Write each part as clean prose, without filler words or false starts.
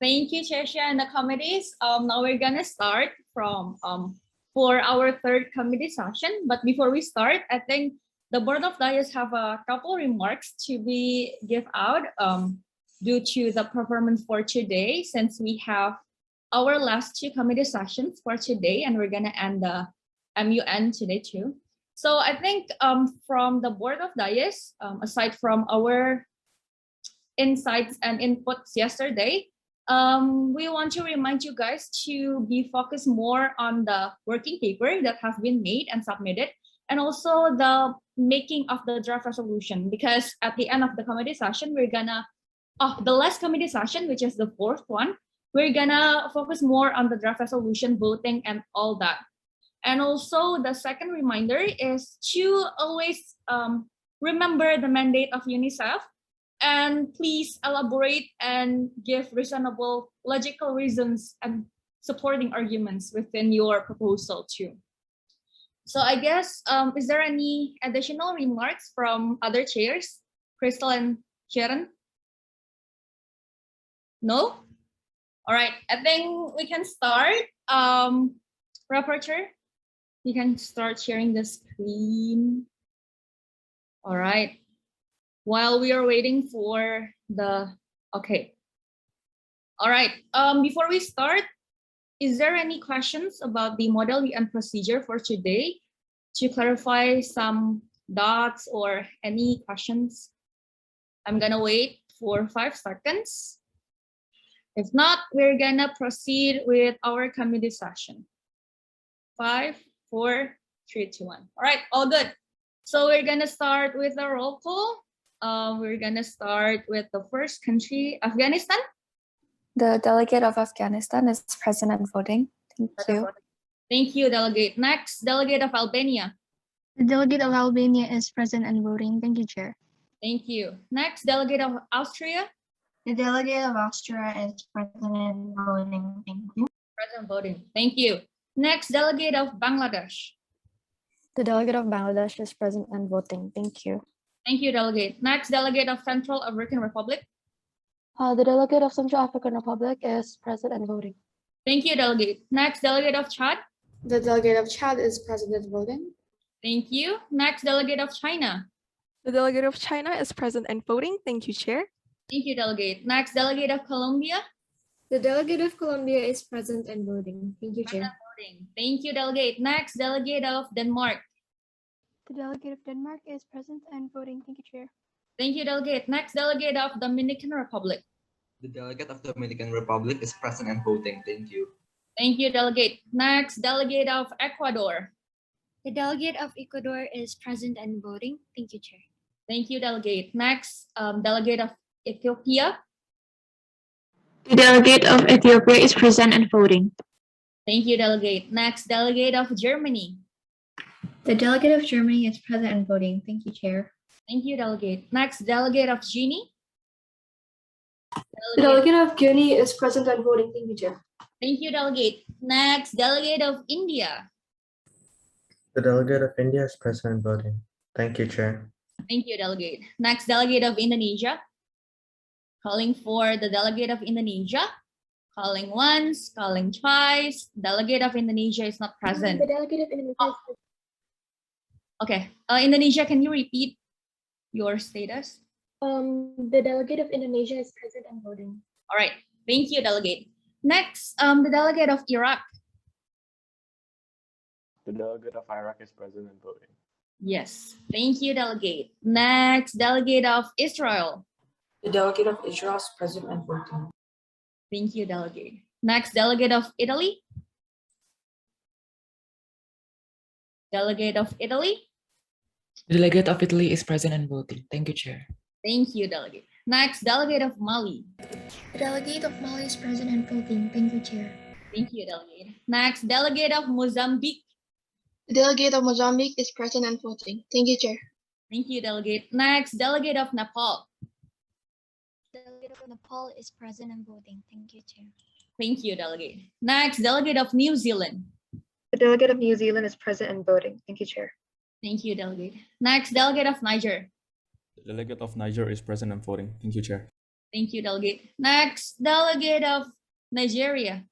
Thank you, Cheshire and the committees. Now we're gonna start from for our third committee session. But before we start, I think the Board of Directors have a couple remarks to be give out due to the performance for today, since we have our last two committee sessions for today, and we're gonna end the MUN today too. So I think from the Board of Directors, aside from our insights and inputs yesterday, we want to remind you guys to be focused more on the working paper that have been made and submitted, and also the making of the draft resolution, because at the end of the committee session, we're gonna, the last committee session, which is the fourth one, we're gonna focus more on the draft resolution, voting, and all that. And also the second reminder is to always remember the mandate of UNICEF, and please elaborate and give reasonable, logical reasons and supporting arguments within your proposal too. So I guess, is there any additional remarks from other chairs, Crystal and Sharon? No? All right, I think we can start. Rapporteur, you can start sharing the screen. All right. While we are waiting for the, okay. All right, before we start, is there any questions about the model and procedure for today? To clarify some dots or any questions? I'm gonna wait for 5 seconds. If not, we're gonna proceed with our committee session. 5, 4, 3, 2, 1. All right, all good. So we're gonna start with a roll call. We're gonna start with the first country, Afghanistan. The delegate of Afghanistan is present and voting. Thank you. Thank you, delegate. Next, delegate of Albania. The delegate of Albania is present and voting. Thank you, Chair. Thank you. Next, delegate of Austria. The delegate of Austria is present and voting. Thank you. Present voting. Thank you. Next, delegate of Bangladesh. The delegate of Bangladesh is present and voting. Thank you. Thank you, delegate. Next, delegate of Central African Republic. The delegate of Central African Republic is present and voting. Thank you, delegate. Next, delegate of Chad. The delegate of Chad is present and voting. Thank you. Next, delegate of China. The delegate of China is present and voting. Thank you, Chair. Thank you, delegate. Next, delegate of Colombia. The delegate of Colombia is present and voting. Thank you, Chair. Voting. Thank you, delegate. Next, delegate of Denmark. The delegate of Denmark is present and voting. Thank you, Chair. Thank you, delegate. Next, delegate of Dominican Republic. The delegate of Dominican Republic is present and voting. Thank you. Thank you, delegate. Next, delegate of Ecuador. The delegate of Ecuador is present and voting. Thank you, Chair. Thank you, delegate. Next, delegate of Ethiopia. The delegate of Ethiopia is present and voting. Thank you, delegate. Next, delegate of Germany. The delegate of Germany is present and voting. Thank you, Chair. Thank you, delegate. Next, delegate of Guinea. The delegate of Guinea is present and voting. Thank you, Chair. Thank you, delegate. Next, delegate of India. The delegate of India is present and voting. Thank you, Chair. Thank you, delegate. Next, delegate of Indonesia. Calling for the delegate of Indonesia. Calling once, calling twice. Delegate of Indonesia is not present. The delegate of Indonesia. Okay, Indonesia, can you repeat your status? The delegate of Indonesia is present and voting. All right, thank you, delegate. Next, the delegate of Iraq. The delegate of Iraq is present and voting. Yes, thank you, delegate. Next, delegate of Israel. The delegate of Israel is present and voting. Thank you, delegate. Next, delegate of Italy. Delegate of Italy. The delegate of Italy is present and voting. Thank you, Chair. Thank you, delegate. Next, delegate of Mali. The delegate of Mali is present and voting. Thank you, Chair. Thank you, delegate. Next, delegate of Mozambique. The delegate of Mozambique is present and voting. Thank you, Chair. Thank you, delegate. Next, delegate of Nepal. The delegate of Nepal is present and voting. Thank you, Chair. Thank you, delegate. Next, delegate of New Zealand. The delegate of New Zealand is present and voting. Thank you, Chair. Thank you, delegate. Next, delegate of Niger. The delegate of Niger is present and voting. Thank you, Chair. Thank you, delegate. Next, delegate of Nigeria.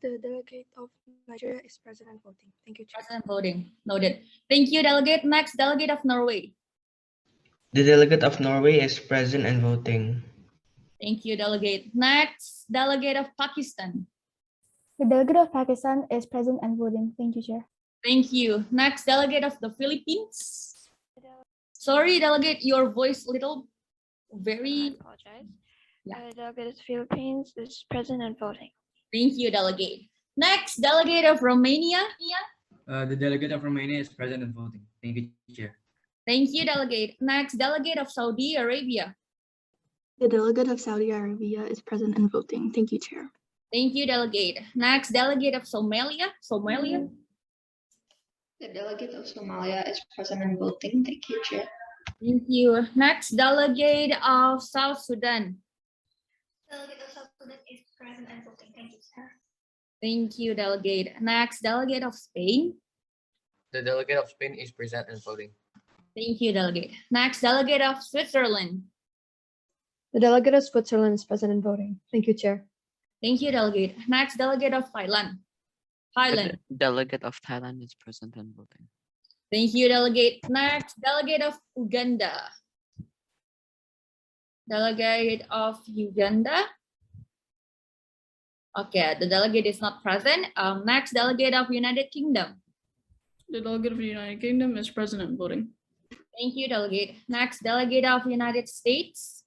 The delegate of Nigeria is present and voting. Thank you, Chair. Present and voting. Noted. Thank you, delegate. Next, delegate of Norway. The delegate of Norway is present and voting. Thank you, delegate. Next, delegate of Pakistan. The delegate of Pakistan is present and voting. Thank you, Chair. Thank you. Next, delegate of the Philippines. Sorry, delegate, your voice little very. I apologize. Yeah. Delegate of Philippines is present and voting. Thank you, delegate. Next, delegate of Romania. The delegate of Romania is present and voting. Thank you, Chair. Thank you, delegate. Next, delegate of Saudi Arabia. The delegate of Saudi Arabia is present and voting. Thank you, Chair. Thank you, delegate. Next, delegate of Somalia. The delegate of Somalia is present and voting. Thank you, Chair. Thank you. Next, delegate of South Sudan. Delegate of South Sudan is present and voting. Thank you, sir. Thank you, delegate. Next, delegate of Spain. The delegate of Spain is present and voting. Thank you, delegate. Next, delegate of Switzerland. The delegate of Switzerland is present and voting. Thank you, Chair. Thank you, delegate. Next, delegate of Thailand. The delegate of Thailand is present and voting. Thank you, delegate. Next, delegate of Uganda. Delegate of Uganda. Okay, the delegate is not present. Next, delegate of United Kingdom. The delegate of the United Kingdom is present and voting. Thank you, delegate. Next, delegate of United States.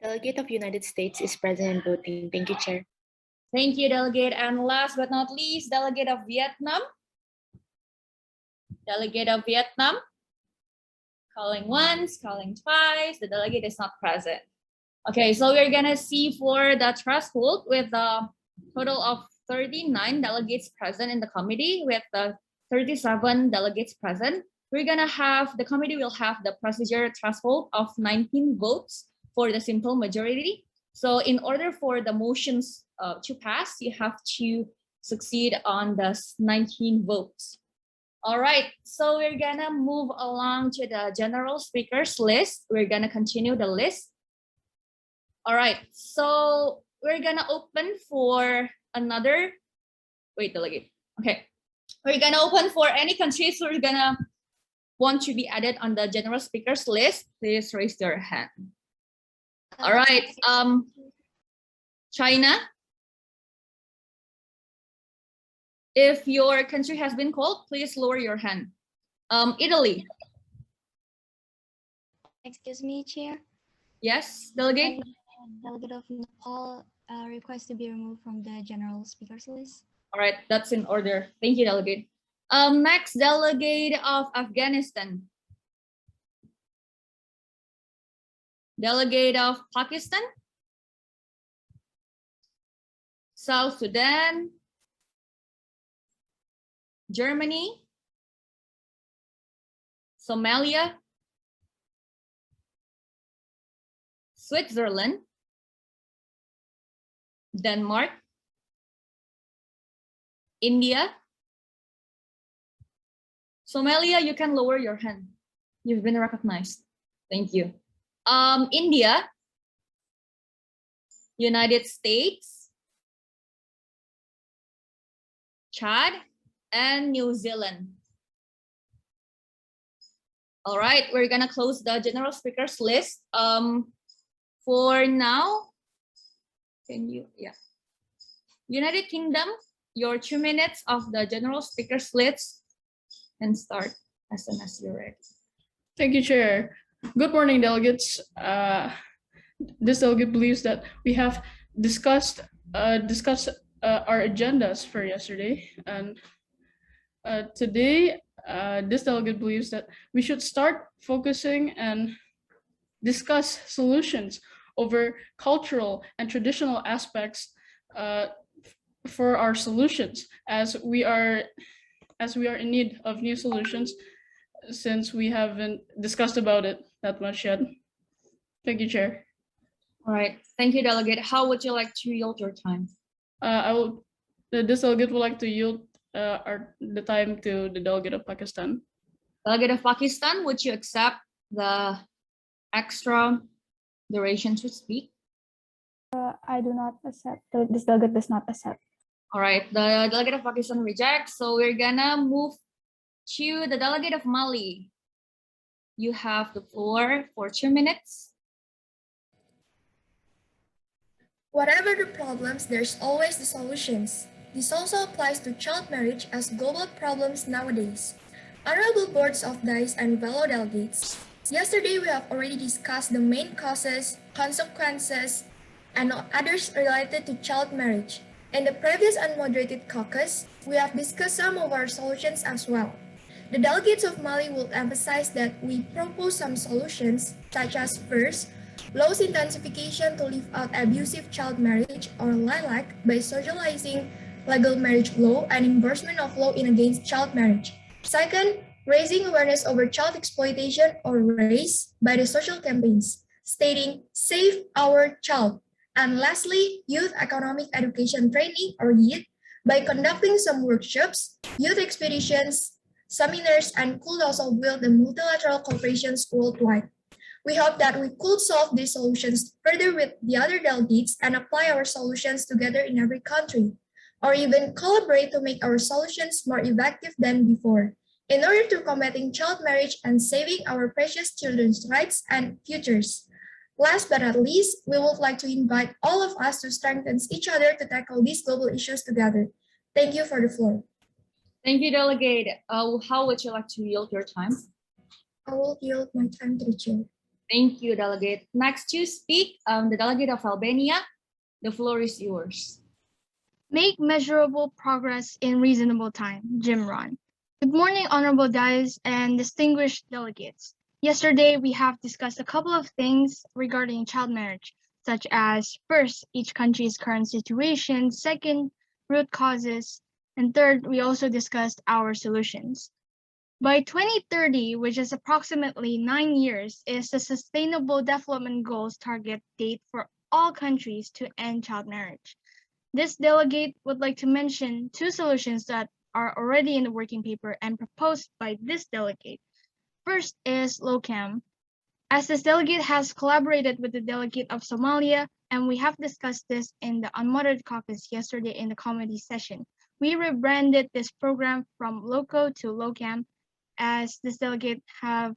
Delegate of United States is present and voting. Thank you, Chair. Thank you, delegate. And last but not least, delegate of Vietnam. Delegate of Vietnam. Calling once, calling twice. The delegate is not present. Okay, so we're gonna see for the threshold with a total of 39 delegates present in the committee with the 37 delegates present. We're gonna have, the committee will have the procedure threshold of 19 votes for the simple majority. So in order for the motions to pass, you have to succeed on the 19 votes. All right, so we're gonna move along to the general speakers list. We're gonna continue the list. All right, so we're gonna open for another, wait, delegate. Okay, we're gonna open for any countries who are gonna want to be added on the general speakers list. Please raise your hand. All right, China. If your country has been called, please lower your hand. Italy. Excuse me, Chair. Yes, delegate. Delegate of Nepal request to be removed from the general speakers list. All right, that's in order. Thank you, delegate. Next, delegate of Afghanistan. Delegate of Pakistan. South Sudan. Germany. Somalia. Switzerland. Denmark. India. Somalia, you can lower your hand. You've been recognized. Thank you. India. United States. Chad and New Zealand. All right, we're gonna close the general speakers list. For now, can you, yeah. United Kingdom, your 2 minutes of the general speakers list and start as soon as you're ready. Thank you, Chair. Good morning, delegates. This delegate believes that we have discussed our agendas for yesterday, and today this delegate believes that we should start focusing and discuss solutions over cultural and traditional aspects for our solutions, as we are in need of new solutions, since we haven't discussed about it that much yet. Thank you, Chair. All right, thank you, delegate. How would you like to yield your time? This delegate would like to yield the time to the delegate of Pakistan. Delegate of Pakistan, would you accept the extra duration to speak? I do not accept. This delegate does not accept. All right, the delegate of Pakistan rejects. So we're gonna move to the delegate of Mali. You have the floor for 2 minutes. Whatever the problems, there's always the solutions. This also applies to child marriage as global problems nowadays. Honorable boards of DICE and fellow delegates, yesterday we have already discussed the main causes, consequences, and others related to child marriage. In the previous unmoderated caucus, we have discussed some of our solutions as well. The delegates of Mali will emphasize that we propose some solutions, such as first, law's intensification to leave out abusive child marriage or LILAC by socializing legal marriage law and enforcement of law in against child marriage. Second, raising awareness over child exploitation or RACE by the social campaigns, stating save our child. And lastly, youth economic education training or YET by conducting some workshops, youth expeditions, seminars, and could also build the multilateral corporations worldwide. We hope that we could solve these solutions further with the other delegates and apply our solutions together in every country, or even collaborate to make our solutions more effective than before, in order to combating child marriage and saving our precious children's rights and futures. Last but not least, we would like to invite all of us to strengthen each other to tackle these global issues together. Thank you for the floor. Thank you, delegate. How would you like to yield your time? I will yield my time to the chair. Thank you, delegate. Next to speak, the delegate of Albania. The floor is yours. Make measurable progress in reasonable time, Jim Ron. Good morning, honorable guys and distinguished delegates. Yesterday, we have discussed a couple of things regarding child marriage, such as first, each country's current situation, second, root causes, and third, we also discussed our solutions. By 2030, which is approximately 9 years, is the Sustainable Development Goals target date for all countries to end child marriage. This delegate would like to mention 2 solutions that are already in the working paper and proposed by this delegate. First is LOCAM. As this delegate has collaborated with the delegate of Somalia, and we have discussed this in the unmoderated caucus yesterday in the committee session, we rebranded this program from LOCO to LOCAM, as this delegate have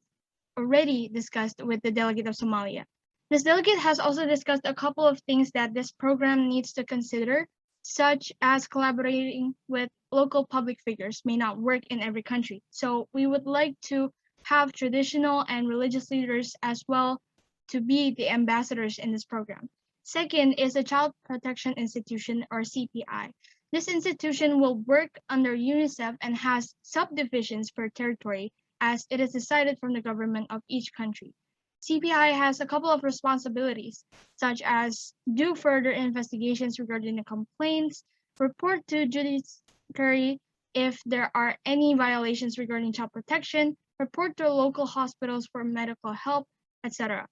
already discussed with the delegate of Somalia. This delegate has also discussed a couple of things that this program needs to consider, such as collaborating with local public figures may not work in every country. So we would like to have traditional and religious leaders as well to be the ambassadors in this program. Second is the Child Protection Institution, or CPI. This institution will work under UNICEF and has subdivisions per territory as it is decided from the government of each country. CPI has a couple of responsibilities, such as do further investigations regarding the complaints, report to judiciary if there are any violations regarding child protection, report to local hospitals for medical help, etc.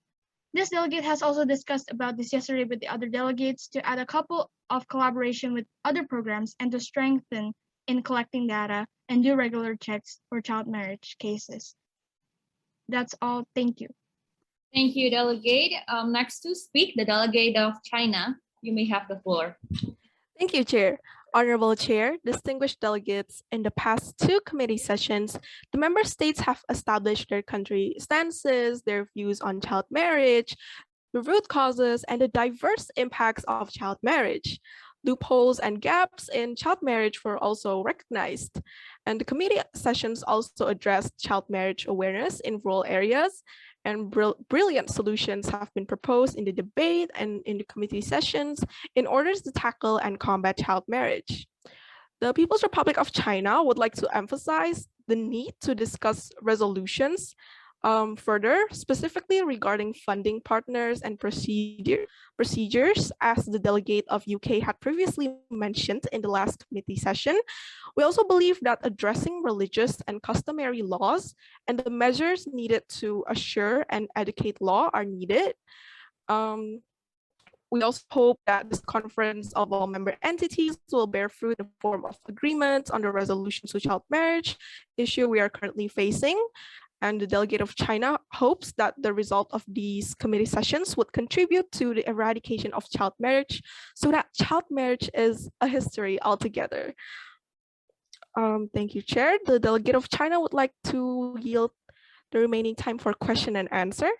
This delegate has also discussed about this yesterday with the other delegates to add a couple of collaboration with other programs and to strengthen in collecting data and do regular checks for child marriage cases. That's all. Thank you. Thank you, delegate. Next to speak, the delegate of China. You may have the floor. Thank you, Chair. Honorable Chair, distinguished delegates, in the past 2 committee sessions, the member states have established their country stances, their views on child marriage, the root causes, and the diverse impacts of child marriage. Loopholes and gaps in child marriage were also recognized. And the committee sessions also addressed child marriage awareness in rural areas, and brilliant solutions have been proposed in the debate and in the committee sessions in order to tackle and combat child marriage. The People's Republic of China would like to emphasize the need to discuss resolutions further, specifically regarding funding partners and procedures, as the delegate of UK had previously mentioned in the last committee session. We also believe that addressing religious and customary laws and the measures needed to assure and educate law are needed. We also hope that this conference of all member entities will bear fruit in the form of agreements on the resolution to child marriage issue we are currently facing. and the delegate of China hopes that the result of these committee sessions would contribute to the eradication of child marriage so that child marriage is a history altogether. Thank you, Chair. The delegate of China would like to yield the remaining time for question and answer.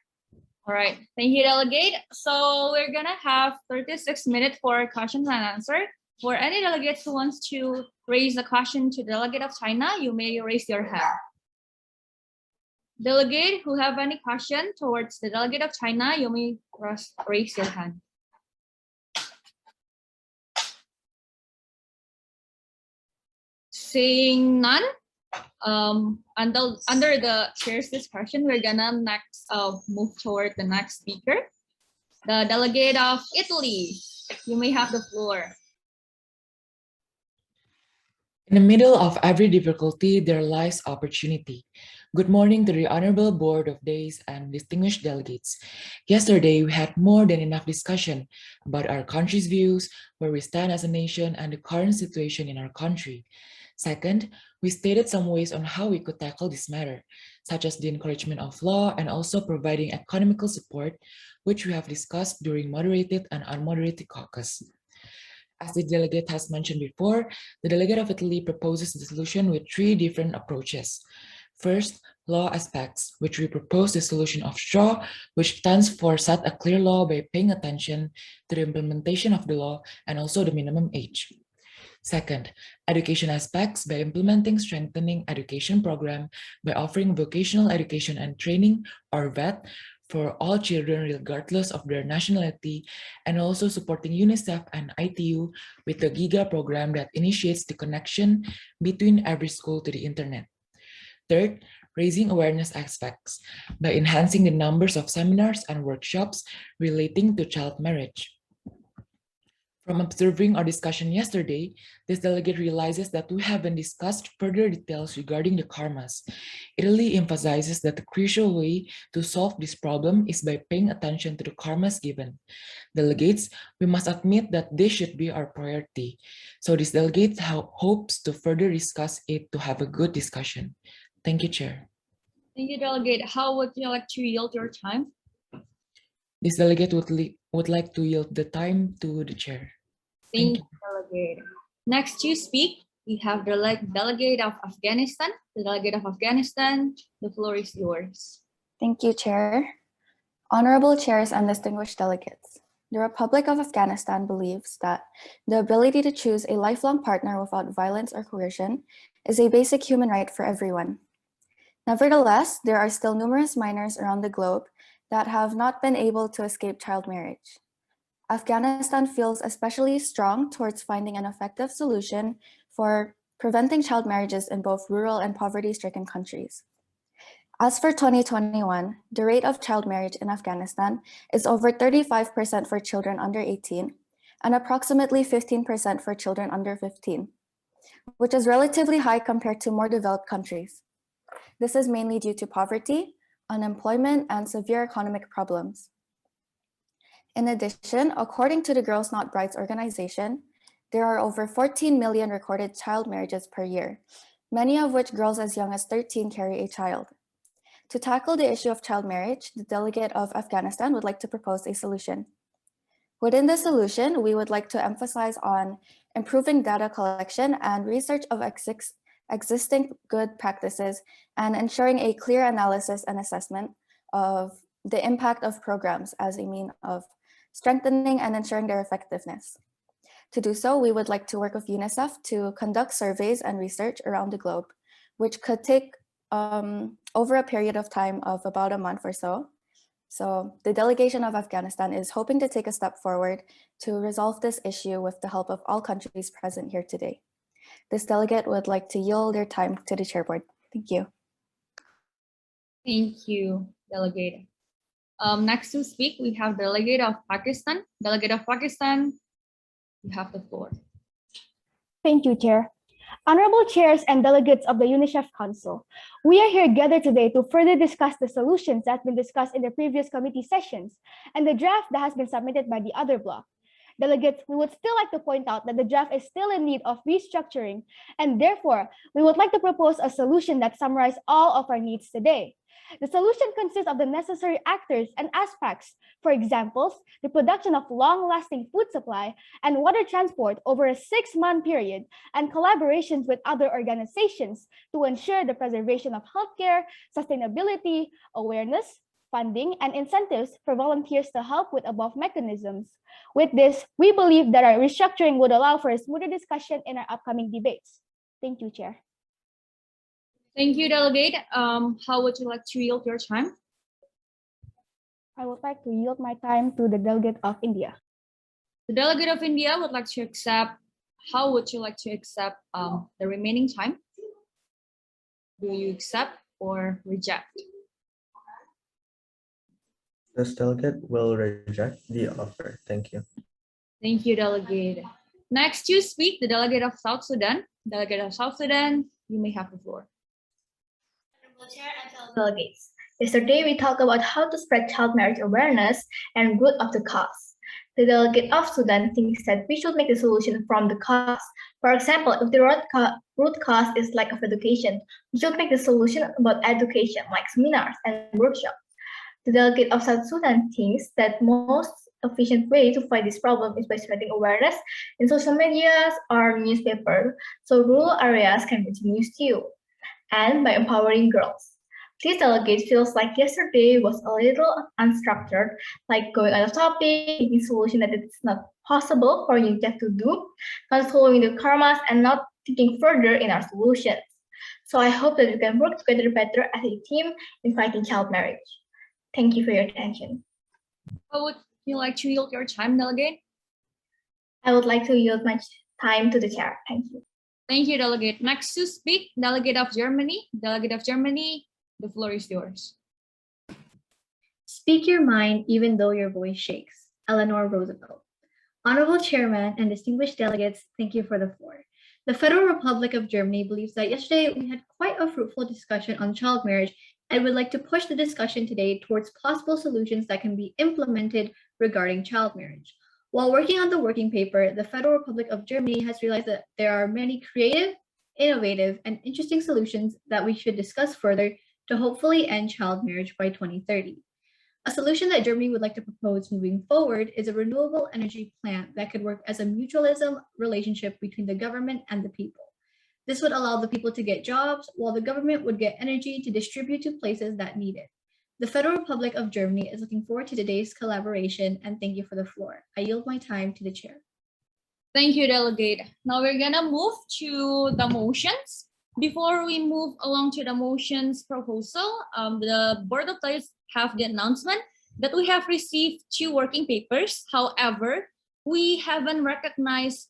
All right, thank you, delegate. So we're gonna have 36 minutes for questions and answer. For any delegates who wants to raise a question to the delegate of China, you may raise your hand. Delegate who have any question towards the delegate of China, you may raise your hand. Seeing none, under the chair's discussion, we're gonna next move toward the next speaker, the delegate of Italy. You may have the floor. In the middle of every difficulty, there lies opportunity. Good morning to the Honorable Board of Days and distinguished delegates. Yesterday, we had more than enough discussion about our country's views, where we stand as a nation, and the current situation in our country. Second, we stated some ways on how we could tackle this matter, such as the encouragement of law and also providing economical support, which we have discussed during moderated and unmoderated caucus. As the delegate has mentioned before, the delegate of Italy proposes the solution with 3 different approaches. First, law aspects, which we propose the solution of straw, which stands for set a clear law by paying attention to the implementation of the law and also the minimum age. Second, education aspects by implementing strengthening education program by offering vocational education and training or VET for all children regardless of their nationality, and also supporting UNICEF and ITU with the GIGA program that initiates the connection between every school to the internet. Third, raising awareness aspects by enhancing the numbers of seminars and workshops relating to child marriage. From observing our discussion yesterday, this delegate realizes that we haven't discussed further details regarding the karmas. Italy emphasizes that the crucial way to solve this problem is by paying attention to the karmas given. Delegates, we must admit that this should be our priority. So this delegate hopes to further discuss it to have a good discussion. Thank you, Chair. Thank you, delegate. How would you like to yield your time? This delegate would like to yield the time to the chair. Thank you, delegate. Next to speak, we have the delegate of Afghanistan. The delegate of Afghanistan, the floor is yours. Thank you, Chair. Honorable chairs and distinguished delegates. The Republic of Afghanistan believes that the ability to choose a lifelong partner without violence or coercion is a basic human right for everyone. Nevertheless, there are still numerous minors around the globe that have not been able to escape child marriage. Afghanistan feels especially strong towards finding an effective solution for preventing child marriages in both rural and poverty-stricken countries. As for 2021, the rate of child marriage in Afghanistan is over 35% for children under 18 and approximately 15% for children under 15, which is relatively high compared to more developed countries. This is mainly due to poverty, unemployment, and severe economic problems. In addition, according to the Girls Not Brides organization, there are over 14 million recorded child marriages per year, many of which girls as young as 13 carry a child. To tackle the issue of child marriage, the delegate of Afghanistan would like to propose a solution. Within the solution, we would like to emphasize on improving data collection and research of existing good practices and ensuring a clear analysis and assessment of the impact of programs as a mean of strengthening and ensuring their effectiveness. To do so, we would like to work with UNICEF to conduct surveys and research around the globe, which could take over a period of time of about a month or so. So the delegation of Afghanistan is hoping to take a step forward to resolve this issue with the help of all countries present here today. This delegate would like to yield their time to the chairboard. Thank you. Thank you, delegate. Next to speak, we have delegate of Pakistan. Delegate of Pakistan, you have the floor. Thank you, Chair. Honorable chairs and delegates of the UNICEF Council, we are here gathered today to further discuss the solutions that have been discussed in the previous committee sessions and the draft that has been submitted by the other bloc. Delegates, we would still like to point out that the draft is still in need of restructuring, and therefore, we would like to propose a solution that summarizes all of our needs today. The solution consists of the necessary actors and aspects, for example, the production of long-lasting food supply and water transport over a 6-month period, and collaborations with other organizations to ensure the preservation of healthcare, sustainability, awareness, funding, and incentives for volunteers to help with above mechanisms. With this, we believe that our restructuring would allow for a smoother discussion in our upcoming debates. Thank you, Chair. Thank you, Delegate. How would you like to yield your time? I would like to yield my time to the Delegate of India. The Delegate of India would like to accept. How would you like to accept the remaining time? Do you accept or reject? This delegate will reject the offer. Thank you. Thank you, Delegate. Next to speak, the Delegate of South Sudan. Delegate of South Sudan, you may have the floor. Chair and fellow delegates. Yesterday, we talked about how to spread child marriage awareness and root of the cause. The delegate of Sudan thinks that we should make the solution from the cause. For example, if the root cause is lack of education, we should make the solution about education, like seminars and workshops. The delegate of South Sudan thinks that most efficient way to fight this problem is by spreading awareness in social media or newspaper, so rural areas can reach news too, and by empowering girls. This delegate feels like yesterday was a little unstructured, like going out of topic, making solution that it's not possible for you to do, not following the karmas, and not thinking further in our solutions. So I hope that we can work together better as a team in fighting child marriage. Thank you for your attention. How would you like to yield your time, Delegate? I would like to yield my time to the chair. Thank you. Thank you, Delegate. Next to speak, Delegate of Germany. Delegate of Germany, the floor is yours. Speak your mind even though your voice shakes. Eleanor Roosevelt. Honorable Chairman and distinguished delegates, thank you for the floor. The Federal Republic of Germany believes that yesterday we had quite a fruitful discussion on child marriage and would like to push the discussion today towards possible solutions that can be implemented regarding child marriage. While working on the working paper, the Federal Republic of Germany has realized that there are many creative, innovative, and interesting solutions that we should discuss further to hopefully end child marriage by 2030. A solution that Germany would like to propose moving forward is a renewable energy plant that could work as a mutualism relationship between the government and the people. This would allow the people to get jobs, while the government would get energy to distribute to places that need it. The Federal Republic of Germany is looking forward to today's collaboration, and thank you for the floor. I yield my time to the chair. Thank you, Delegate. Now we're gonna move to the motions. Before we move along to the motions proposal, the Board of Trustees have the announcement that we have received 2 working papers. However, we haven't recognized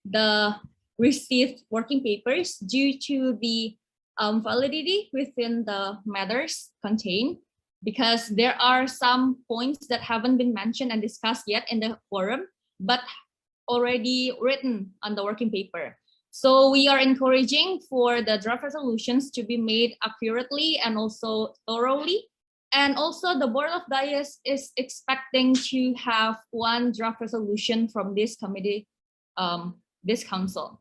the received working papers due to the validity within the matters contained, because there are some points that haven't been mentioned and discussed yet in the forum, but already written on the working paper. So we are encouraging for the draft resolutions to be made accurately and also thoroughly. And also the Board of Trustees is expecting to have 1 draft resolution from this committee, this council.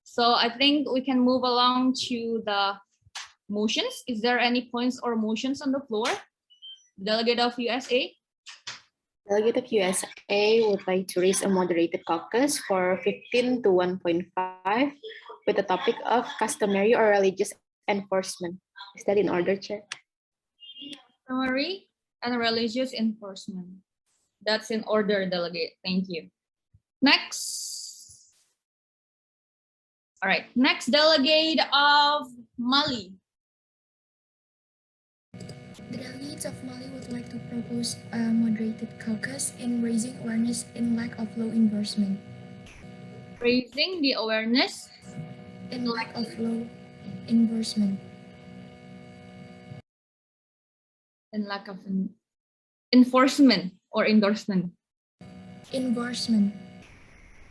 So I think we can move along to the motions. Is there any points or motions on the floor? Delegate of USA. Delegate of USA would like to raise a moderated caucus for 15 to 1.5 with the topic of customary or religious enforcement. Is that in order, Chair? Customary and religious enforcement. That's in order, Delegate. Thank you. Next. All right, next delegate of Mali. The delegates of Mali would like to propose a moderated caucus in raising awareness in lack of law enforcement. Raising the awareness in lack of law enforcement. In lack of enforcement or endorsement. Enforcement.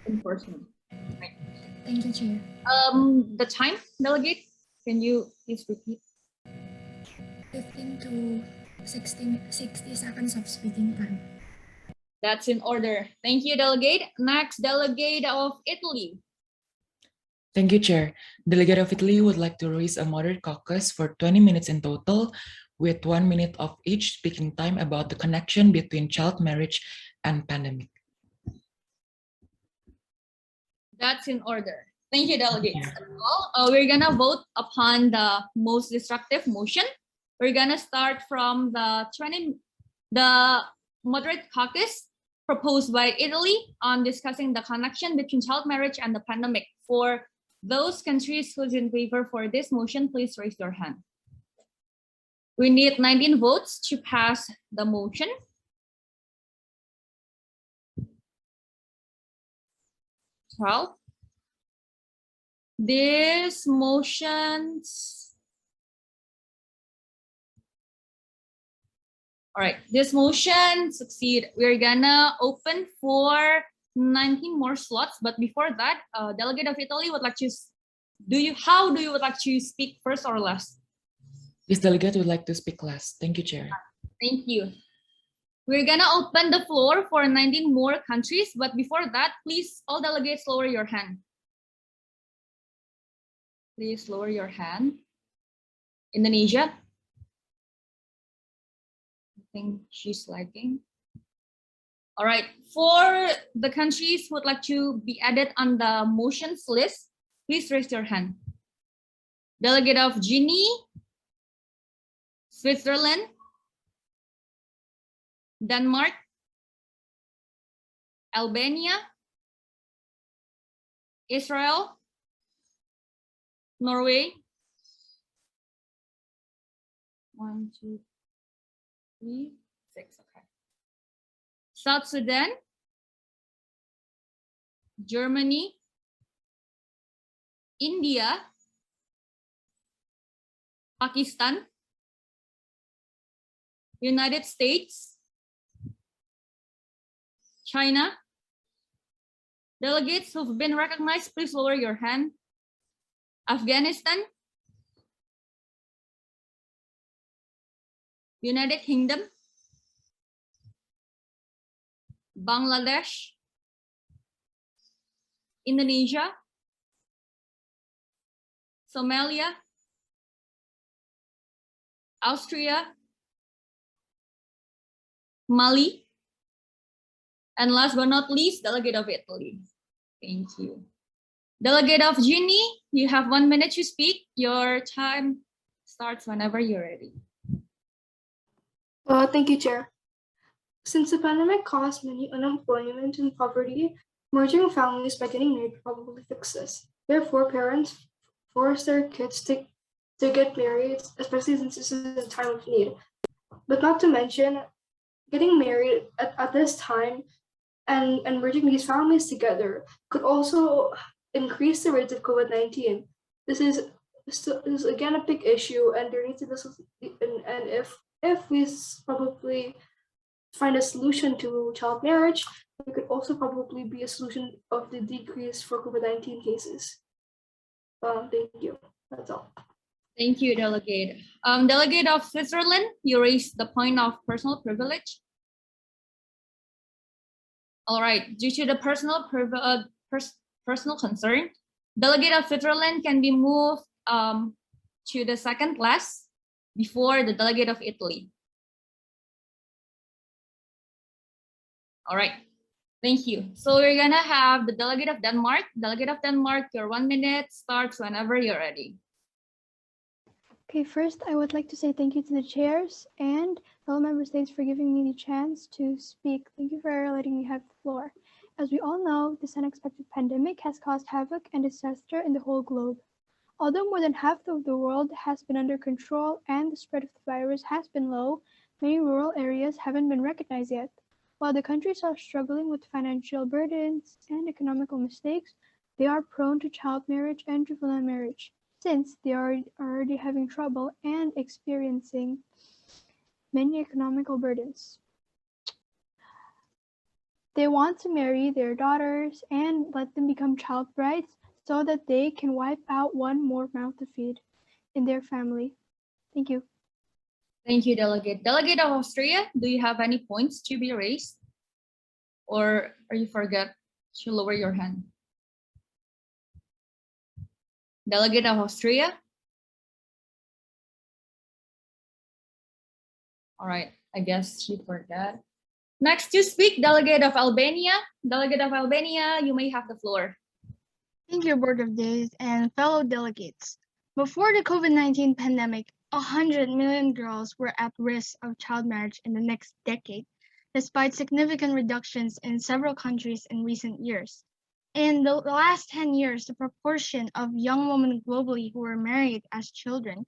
Enforcement. Right. Thank you, Chair. The time, Delegate, can you please repeat? 15 to 60 seconds of speaking time. That's in order. Thank you, delegate. Next, delegate of Italy. Thank you, Chair. Delegate of Italy would like to raise a moderate caucus for 20 minutes in total, with 1 minute of each speaking time about the connection between child marriage and pandemic. That's in order. Thank you, delegates. Well, we're gonna vote upon the most destructive motion. We're gonna start from the moderate caucus proposed by Italy on discussing the connection between child marriage and the pandemic. For those countries who's in favor for this motion, please raise your hand. We need 19 votes to pass the motion. Well, this motions. All right, this motion succeed. We're gonna open for 19 more slots, but before that, delegate of Italy would like to. How do you would like to speak first or last? This delegate would like to speak last. Thank you, Chair. Thank you. We're gonna open the floor for 19 more countries, but before that, please, all delegates lower your hand. Please lower your hand. Indonesia. I think she's lagging. All right, for the countries who would like to be added on the motions list, please raise your hand. Delegate of Guinea, Switzerland, Denmark, Albania, Israel, Norway. 1, 2, 3, 6. Okay. South Sudan, Germany, India, Pakistan, United States, China. Delegates who've been recognized, please lower your hand. Afghanistan, United Kingdom, Bangladesh, Indonesia, Somalia, Austria, Mali, and last but not least, delegate of Italy. Thank you. Delegate of Guinea, you have 1 minute to speak. Your time starts whenever you're ready. Thank you, Chair. Since the pandemic caused many unemployment and poverty, merging families by getting married probably fix this. Therefore, parents force their kids to get married, especially since this is a time of need. But not to mention, getting married at this time and merging these families together could also increase the rates of COVID-19. This is again a big issue, and there needs to be, and if we probably find a solution to child marriage, it could also probably be a solution of the decrease for COVID-19 cases. Thank you. That's all. Thank you, Delegate. Delegate of Switzerland, you raised the point of personal privilege. All right, due to the personal concern, Delegate of Switzerland can be moved to the second class before the Delegate of Italy. All right, thank you. So we're gonna have the Delegate of Denmark. Delegate of Denmark, your 1 minute starts whenever you're ready. Okay, first I would like to say thank you to the chairs and fellow member states for giving me the chance to speak. Thank you for letting me have the floor. As we all know, this unexpected pandemic has caused havoc and disaster in the whole globe. Although more than half of the world has been under control and the spread of the virus has been low, many rural areas haven't been recognized yet. While the countries are struggling with financial burdens and economical mistakes, they are prone to child marriage and juvenile marriage, since they are already having trouble and experiencing many economical burdens. They want to marry their daughters and let them become child brides so that they can wipe out one more mouth to feed in their family. Thank you. Thank you, Delegate. Delegate of Austria, do you have any points to be raised? or you forget to lower your hand? Delegate of Austria? All right, I guess she forgot. Next to speak, Delegate of Albania. Delegate of Albania, you may have the floor. Thank you, Board of Days and fellow delegates. Before the COVID-19 pandemic, 100 million girls were at risk of child marriage in the next decade, despite significant reductions in several countries in recent years. In the last 10 years, the proportion of young women globally who were married as children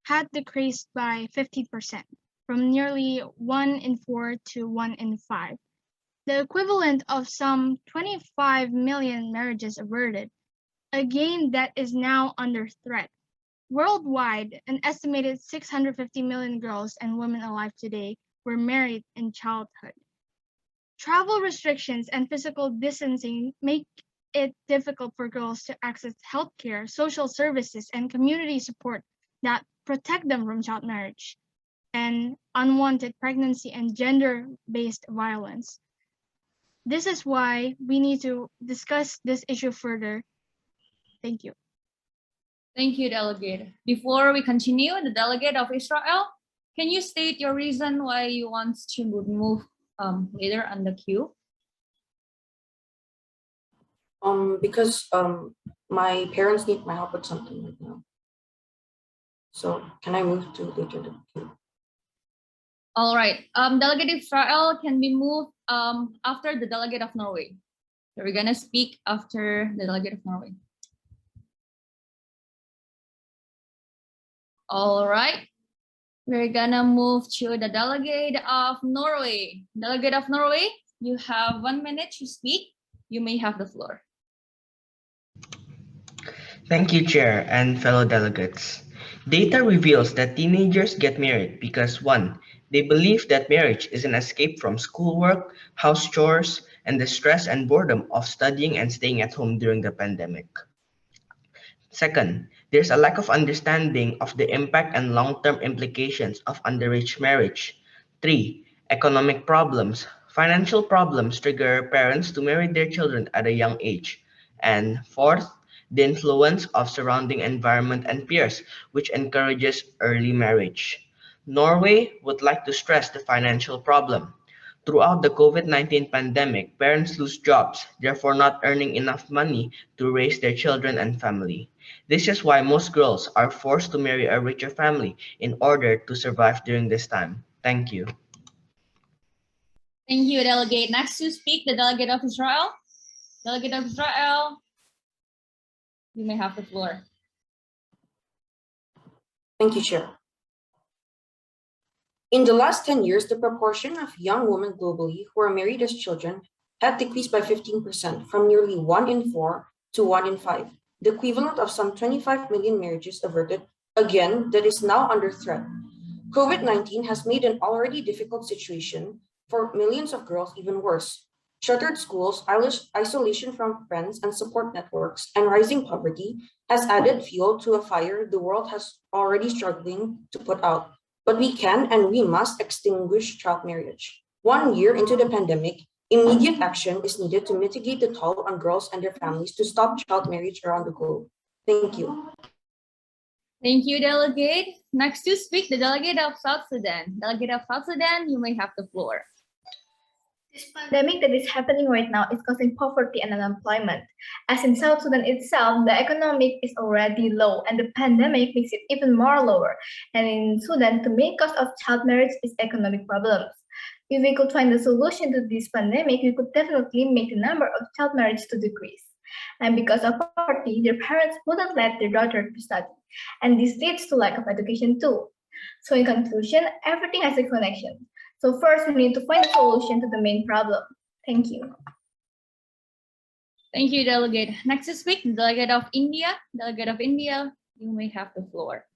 had decreased by 50%, from nearly 1 in 4 to 1 in 5. The equivalent of some 25 million marriages averted, a gain that is now under threat. Worldwide, an estimated 650 million girls and women alive today were married in childhood. Travel restrictions and physical distancing make it difficult for girls to access healthcare, social services, and community support that protect them from child marriage and unwanted pregnancy and gender-based violence. This is why we need to discuss this issue further. Thank you. Thank you, Delegate. Before we continue, the Delegate of Israel, can you state your reason why you want to move later on the queue? Because my parents need my help with something right now. So can I move to later the queue? All right. Delegate Israel can be moved after the Delegate of Norway. So we're gonna speak after the Delegate of Norway. All right. We're gonna move to the Delegate of Norway. Delegate of Norway, you have 1 minute to speak. You may have the floor. Thank you, Chair and fellow delegates. Data reveals that teenagers get married because 1. They believe that marriage is an escape from schoolwork, house chores, and the stress and boredom of studying and staying at home during the pandemic. Second, there's a lack of understanding of the impact and long-term implications of underage marriage. 3. Economic problems. Financial problems trigger parents to marry their children at a young age. And 4th, the influence of surrounding environment and peers, which encourages early marriage. Norway would like to stress the financial problem. Throughout the COVID-19 pandemic, parents lose jobs, therefore not earning enough money to raise their children and family. This is why most girls are forced to marry a richer family in order to survive during this time. Thank you. Thank you, Delegate. Next to speak, the Delegate of Israel. Delegate of Israel, you may have the floor. Thank you, Chair. In the last 10 years, the proportion of young women globally who are married as children had decreased by 15%, from nearly 1 in 4 to 1 in 5, the equivalent of some 25 million marriages averted, again, that is now under threat. COVID-19 has made an already difficult situation for millions of girls even worse. Shuttered schools, isolation from friends and support networks, and rising poverty has added fuel to a fire the world has already struggling to put out. But we can and we must extinguish child marriage. 1 year into the pandemic, immediate action is needed to mitigate the toll on girls and their families to stop child marriage around the globe. Thank you. Thank you, Delegate. Next to speak, the Delegate of South Sudan. Delegate of South Sudan, you may have the floor. This pandemic that is happening right now is causing poverty and unemployment. As in South Sudan itself, the economic is already low and the pandemic makes it even more lower. And in Sudan, the main cause of child marriage is economic problems. If we could find a solution to this pandemic, we could definitely make the number of child marriage to decrease. And because of poverty, their parents wouldn't let their daughter to study. And this leads to lack of education too. So in conclusion, everything has a connection. So first, we need to find a solution to the main problem. Thank you. Thank you, Delegate. Next to speak, the Delegate of India. Delegate of India, you may have the floor.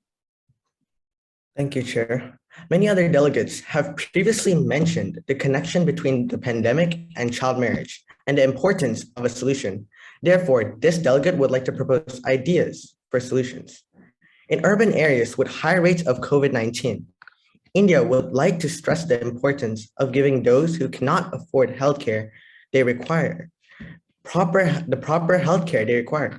Thank you, Chair. Many other delegates have previously mentioned the connection between the pandemic and child marriage and the importance of a solution. Therefore, this delegate would like to propose ideas for solutions. In urban areas with high rates of COVID-19, India would like to stress the importance of giving those who cannot afford healthcare they require, the proper healthcare they require.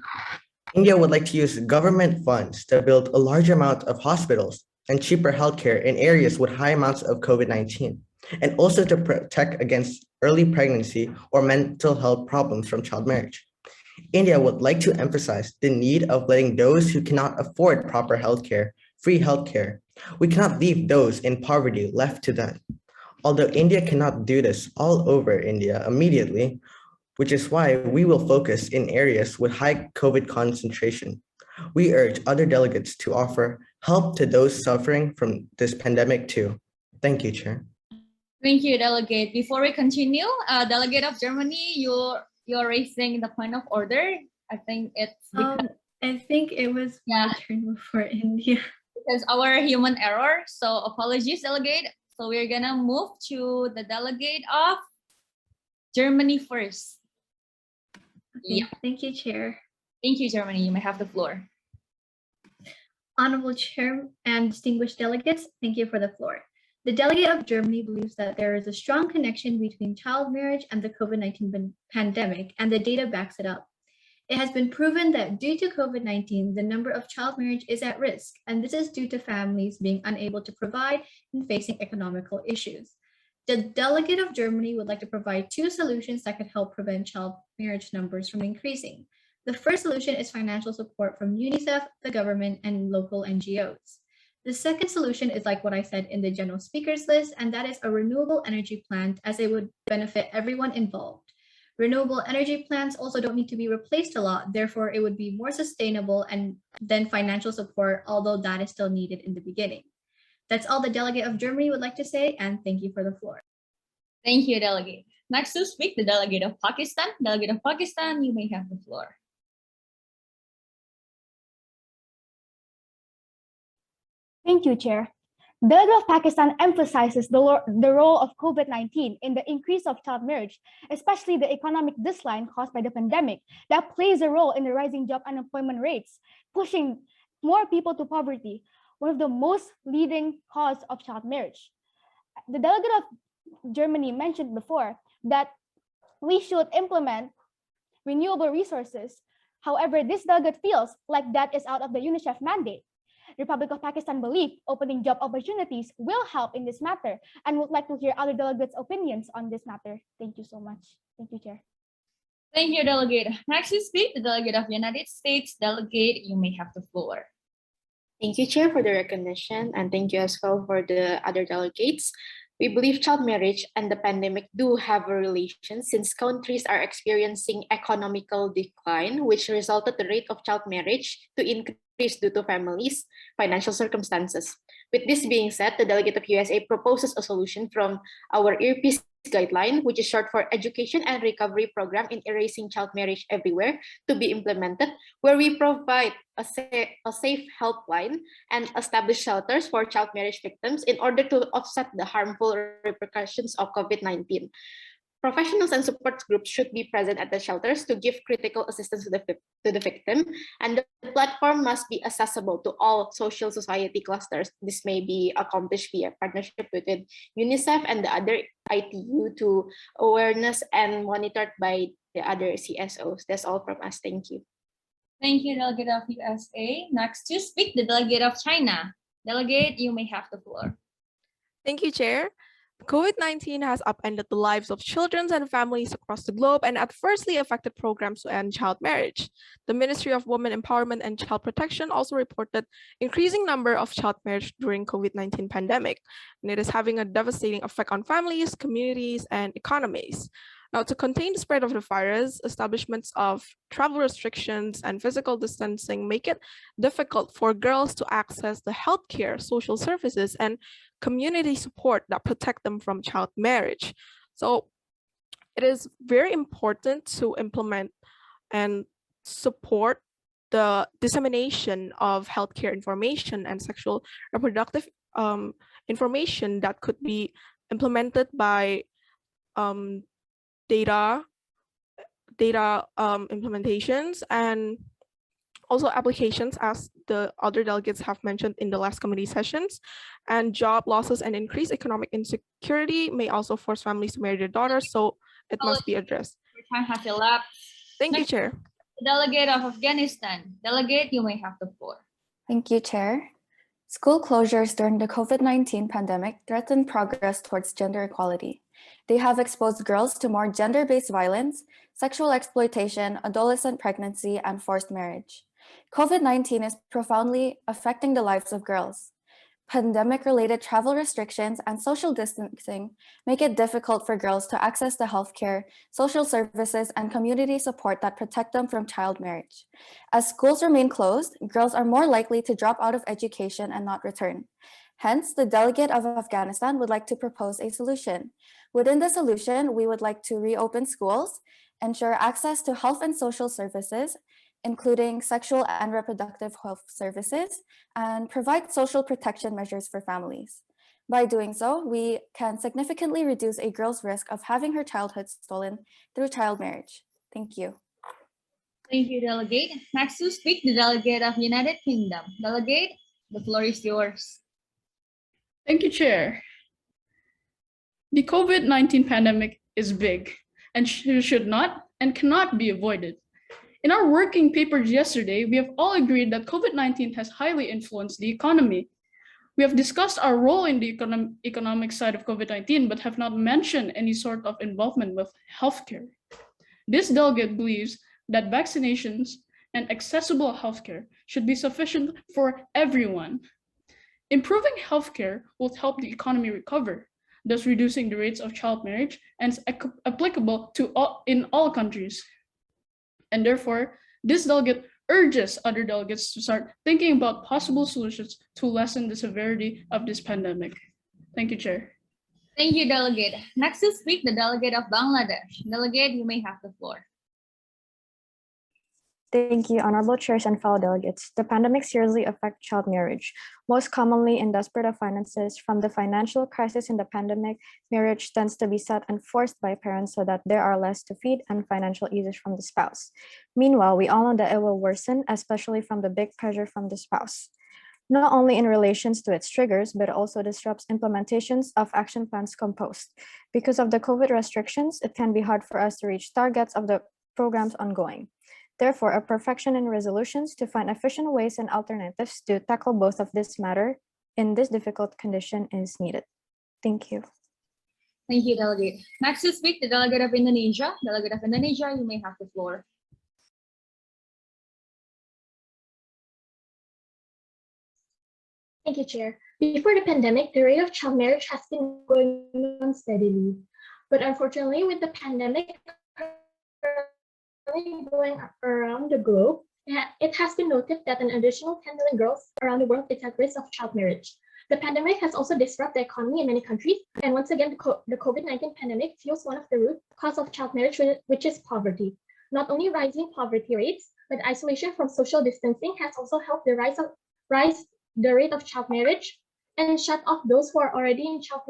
India would like to use government funds to build a large amount of hospitals and cheaper healthcare in areas with high amounts of COVID-19, and also to protect against early pregnancy or mental health problems from child marriage. India would like to emphasize the need of letting those who cannot afford proper healthcare free healthcare. We cannot leave those in poverty left to that. Although India cannot do this all over India immediately, which is why we will focus in areas with high COVID concentration. We urge other delegates to offer help to those suffering from this pandemic too. Thank you, Chair. Thank you, Delegate. Before we continue, Delegate of Germany, you're raising the point of order. I think it's because I think it was my turn before India. because our human error. So apologies, Delegate. So we're gonna move to the Delegate of Germany first. Okay, thank you, Chair. Thank you, Germany. You may have the floor. Honorable Chair and distinguished delegates, thank you for the floor. The delegate of Germany believes that there is a strong connection between child marriage and the COVID-19 pandemic, and the data backs it up. It has been proven that due to COVID-19, the number of child marriage is at risk, and this is due to families being unable to provide and facing economical issues. The delegate of Germany would like to provide two solutions that could help prevent child marriage numbers from increasing. The first solution is financial support from UNICEF, the government, and local NGOs. The second solution is like what I said in the general speakers list, and that is a renewable energy plant, as it would benefit everyone involved. Renewable energy plants also don't need to be replaced a lot, therefore it would be more sustainable and then financial support, although that is still needed in the beginning. That's all the delegate of Germany would like to say, and thank you for the floor. Thank you, Delegate. Next to speak, the Delegate of Pakistan. Delegate of Pakistan, you may have the floor. Thank you, Chair. The Delegate of Pakistan emphasizes the role of COVID-19 in the increase of child marriage, especially the economic decline caused by the pandemic that plays a role in the rising job unemployment rates, pushing more people to poverty, one of the most leading cause of child marriage. The delegate of Germany mentioned before that we should implement renewable resources. However, this delegate feels like that is out of the UNICEF mandate. The Republic of Pakistan believes opening job opportunities will help in this matter and would like to hear other delegates' opinions on this matter. Thank you so much. Thank you, Chair. Thank you, Delegate. Next to speak, the Delegate of United States. Delegate, you may have the floor. Thank you, Chair, for the recognition, and thank you as well for the other delegates. We believe child marriage and the pandemic do have a relation, since countries are experiencing economical decline, which resulted the rate of child marriage to increase due to families' financial circumstances. With this being said, the delegate of USA proposes a solution from our earpiece guideline, which is short for Education and Recovery Program in Erasing Child Marriage Everywhere, to be implemented, where we provide a safe helpline and establish shelters for child marriage victims in order to offset the harmful repercussions of COVID-19. Professionals and support groups should be present at the shelters to give critical assistance to the victim, and the platform must be accessible to all social society clusters. This may be accomplished via partnership within UNICEF and the other ITU to awareness and monitored by the other CSOs. That's all from us. Thank you. Thank you, Delegate of USA. Next to speak, the Delegate of China. Delegate, you may have the floor. Thank you, Chair. COVID-19 has upended the lives of children and families across the globe and adversely affected programs to end child marriage. The Ministry of Women Empowerment and Child Protection also reported increasing number of child marriage during COVID-19 pandemic, and it is having a devastating effect on families, communities, and economies. Now, to contain the spread of the virus, establishments of travel restrictions and physical distancing make it difficult for girls to access the healthcare, social services, and community support that protect them from child marriage. So it is very important to implement and support the dissemination of healthcare information and sexual reproductive information that could be implemented by data implementations and also applications, as the other delegates have mentioned in the last committee sessions. And job losses and increased economic insecurity may also force families to marry their daughters. So It must be addressed. Your time has elapsed. Thank you, Next, Chair. the delegate of Afghanistan. Delegate, you may have the floor. Thank you, Chair. School closures during the COVID-19 pandemic threaten progress towards gender equality. They have exposed girls to more gender-based violence, sexual exploitation, adolescent pregnancy, and forced marriage. COVID-19 is profoundly affecting the lives of girls. Pandemic-related travel restrictions and social distancing make it difficult for girls to access the healthcare, social services, and community support that protect them from child marriage. As schools remain closed, girls are more likely to drop out of education and not return. Hence, the delegate of Afghanistan would like to propose a solution. Within the solution, we would like to reopen schools, ensure access to health and social services, including sexual and reproductive health services, and provide social protection measures for families. By doing so, we can significantly reduce a girl's risk of having her childhood stolen through child marriage. Thank you. Thank you, Delegate. Next to speak, the Delegate of United Kingdom. Delegate, the floor is yours. Thank you, Chair. The COVID-19 pandemic is big and should not and cannot be avoided. In our working papers yesterday, we have all agreed that COVID-19 has highly influenced the economy. We have discussed our role in the economic side of COVID-19, but have not mentioned any sort of involvement with healthcare. This delegate believes that vaccinations and accessible healthcare should be sufficient for everyone. Improving healthcare will help the economy recover, thus reducing the rates of child marriage, and is applicable to in all countries. And therefore, this delegate urges other delegates to start thinking about possible solutions to lessen the severity of this pandemic. Thank you, Chair. Thank you, Delegate. Next to speak, the Delegate of Bangladesh. Delegate, you may have the floor. Thank you, honorable chairs and fellow delegates. The pandemic seriously affects child marriage. Most commonly in desperate of finances, from the financial crisis in the pandemic, marriage tends to be set and forced by parents so that there are less to feed and financial eases from the spouse. Meanwhile, we all know that it will worsen, especially from the big pressure from the spouse. Not only in relations to its triggers, but also disrupts implementations of action plans composed. Because of the COVID restrictions, it can be hard for us to reach targets of the programs ongoing. Therefore, a perfection in resolutions to find efficient ways and alternatives to tackle both of this matter in this difficult condition is needed. Thank you. Thank you, Delegate. Next to speak, the Delegate of Indonesia. Delegate of Indonesia, you may have the floor. Thank you, Chair. Before the pandemic, the rate of child marriage has been going on steadily. But unfortunately, with the pandemic going around the globe, it has been noted that an additional 10 million girls around the world is at risk of child marriage. The pandemic has also disrupted the economy in many countries, and once again, the COVID-19 pandemic fuels one of the root causes of child marriage, which is poverty. Not only rising poverty rates, but isolation from social distancing has also helped the rise the rate of child marriage and shut off those who are already in child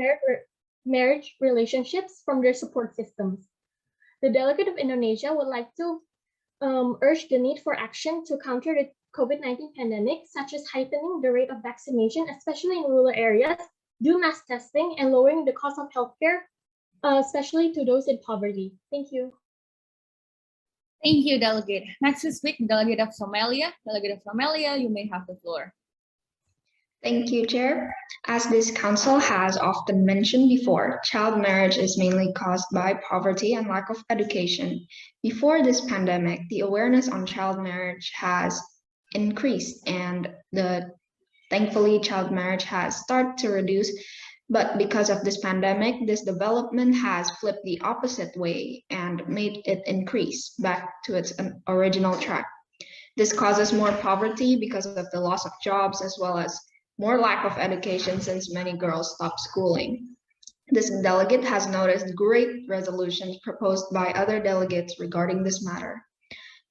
marriage relationships from their support systems. The delegate of Indonesia would like to urge the need for action to counter the COVID-19 pandemic, such as heightening the rate of vaccination, especially in rural areas, do mass testing, and lowering the cost of healthcare, especially to those in poverty. Thank you. Thank you, Delegate. Next to speak, Delegate of Somalia. Delegate of Somalia, you may have the floor. Thank you, Chair. As this council has often mentioned before, child marriage is mainly caused by poverty and lack of education. Before this pandemic, the awareness on child marriage has increased, and thankfully child marriage has started to reduce. But because of this pandemic, this development has flipped the opposite way and made it increase back to its original track. This causes more poverty because of the loss of jobs, as well as more lack of education since many girls stop schooling. This delegate has noticed great resolutions proposed by other delegates regarding this matter.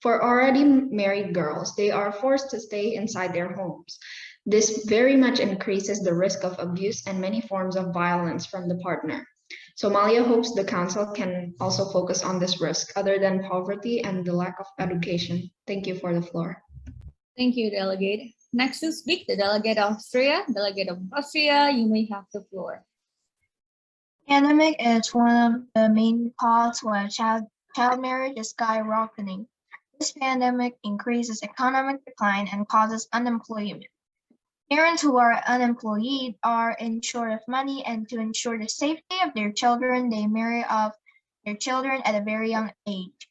For already married girls, they are forced to stay inside their homes. This very much increases the risk of abuse and many forms of violence from the partner. Somalia hopes the council can also focus on this risk other than poverty and the lack of education. Thank you for the floor. Thank you, Delegate. Next to speak, the Delegate of Austria. Delegate of Austria, you may have the floor. Pandemic is one of the main causes why child marriage is skyrocketing. This pandemic increases economic decline and causes unemployment. Parents who are unemployed are in short of money, and to ensure the safety of their children, they marry off their children at a very young age,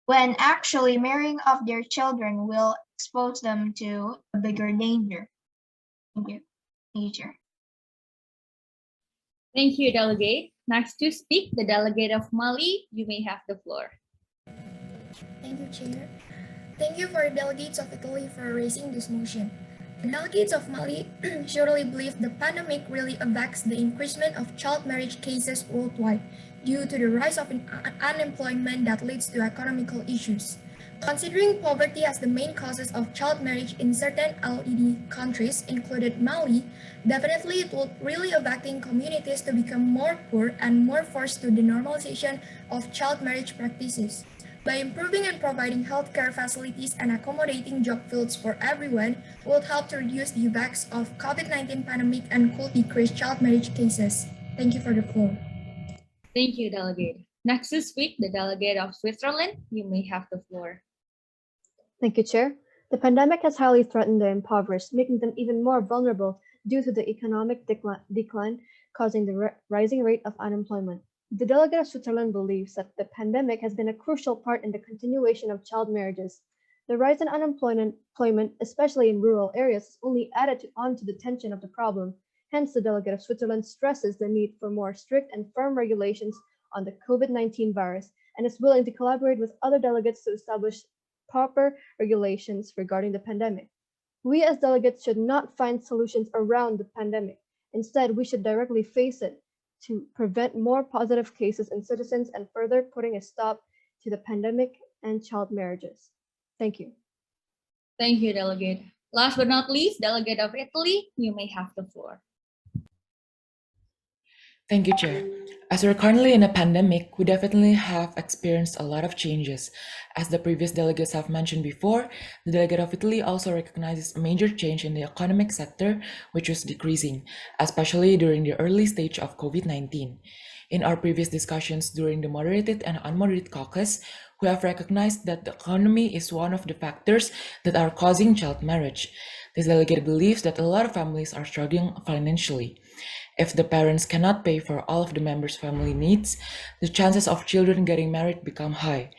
when actually marrying off their children will expose them to a bigger danger. Thank you, teacher. Thank you, Delegate. Next to speak, the Delegate of Mali. You may have the floor. Thank you, Chair. Thank you for the delegates of Italy for raising this motion. The delegates of Mali surely believe the pandemic really affects the increasement of child marriage cases worldwide due to the rise of unemployment that leads to economical issues. Considering poverty as the main causes of child marriage in certain LED countries, included Mali, definitely it will really affecting communities to become more poor and more forced to the normalization of child marriage practices. By improving and providing healthcare facilities and accommodating job fields for everyone will help to reduce the effects of COVID-19 pandemic and could decrease child marriage cases. Thank you for the floor. Thank you, Delegate. Next to speak, the Delegate of Switzerland. You may have the floor. Thank you, Chair. The pandemic has highly threatened the impoverished, making them even more vulnerable due to the economic decline causing the rising rate of unemployment. The delegate of Switzerland believes that the pandemic has been a crucial part in the continuation of child marriages. The rise in unemployment, especially in rural areas, has only added on to the tension of the problem. Hence, the delegate of Switzerland stresses the need for more strict and firm regulations on the COVID-19 virus and is willing to collaborate with other delegates to establish proper regulations regarding the pandemic. We as delegates should not find solutions around the pandemic. Instead, we should directly face it to prevent more positive cases in citizens and further putting a stop to the pandemic and child marriages. Thank you. Thank you, Delegate. Last but not least, Delegate of Italy, you may have the floor. Thank you, Chair. As we're currently in a pandemic, we definitely have experienced a lot of changes. As the previous delegates have mentioned before, the delegate of Italy also recognizes a major change in the economic sector, which was decreasing, especially during the early stage of COVID-19. In our previous discussions during the moderated and unmoderated caucus, we have recognized that the economy is one of the factors that are causing child marriage. This delegate believes that a lot of families are struggling financially. If the parents cannot pay for all of the members' family needs, the chances of children getting married become high.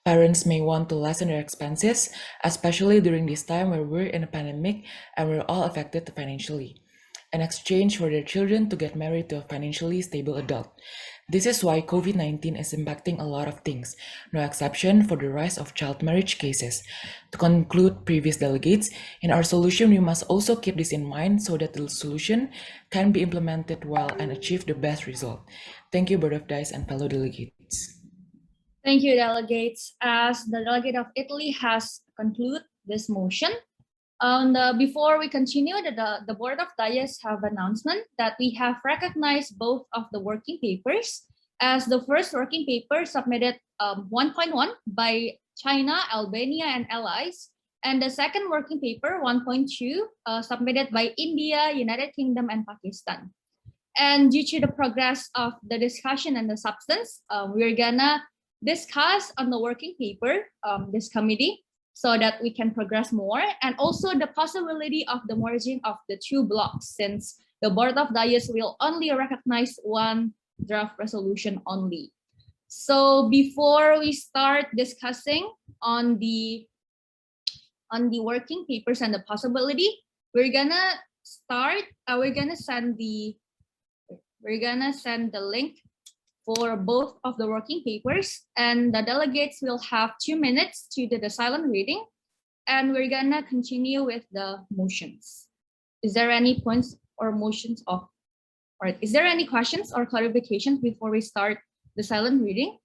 Parents may want to lessen their expenses, especially during this time where we're in a pandemic and we're all affected financially, in exchange for their children to get married to a financially stable adult. This is why COVID-19 is impacting a lot of things, no exception for the rise of child marriage cases. To conclude previous delegates, in our solution, we must also keep this in mind so that the solution can be implemented well and achieve the best result. Thank you, Board of Dice and fellow delegates. Thank you, delegates. As the delegate of Italy has concluded this motion, before we continue, the Board of Dias have announcement that we have recognized both of the working papers, as the first working paper submitted 1.1 by China, Albania, and allies, and the second working paper 1.2 submitted by India, United Kingdom, and Pakistan. And due to the progress of the discussion and the substance, we're gonna discuss on the working paper, this committee, so that we can progress more, and also the possibility of the merging of the two blocks, since the Board of Dias will only recognize one draft resolution only. So before we start discussing on the working papers and the possibility, we're gonna send the link for both of the working papers, and the delegates will have 2 minutes to do the silent reading, and we're gonna continue with the motions. Is there any points or motions of, or is there any questions or clarifications before we start the silent reading?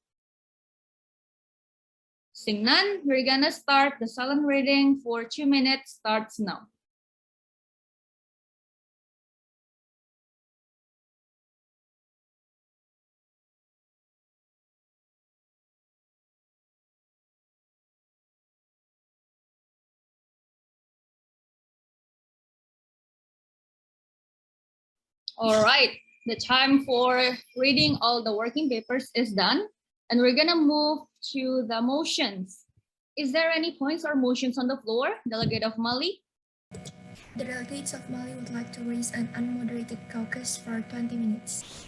Seeing none, we're gonna start the silent reading for 2 minutes, starts now. All right, The time for reading all the working papers is done, and we're gonna move to the motions. Is there any points or motions on the floor? Delegate of Mali? The delegates of Mali would like to raise an unmoderated caucus for 20 minutes.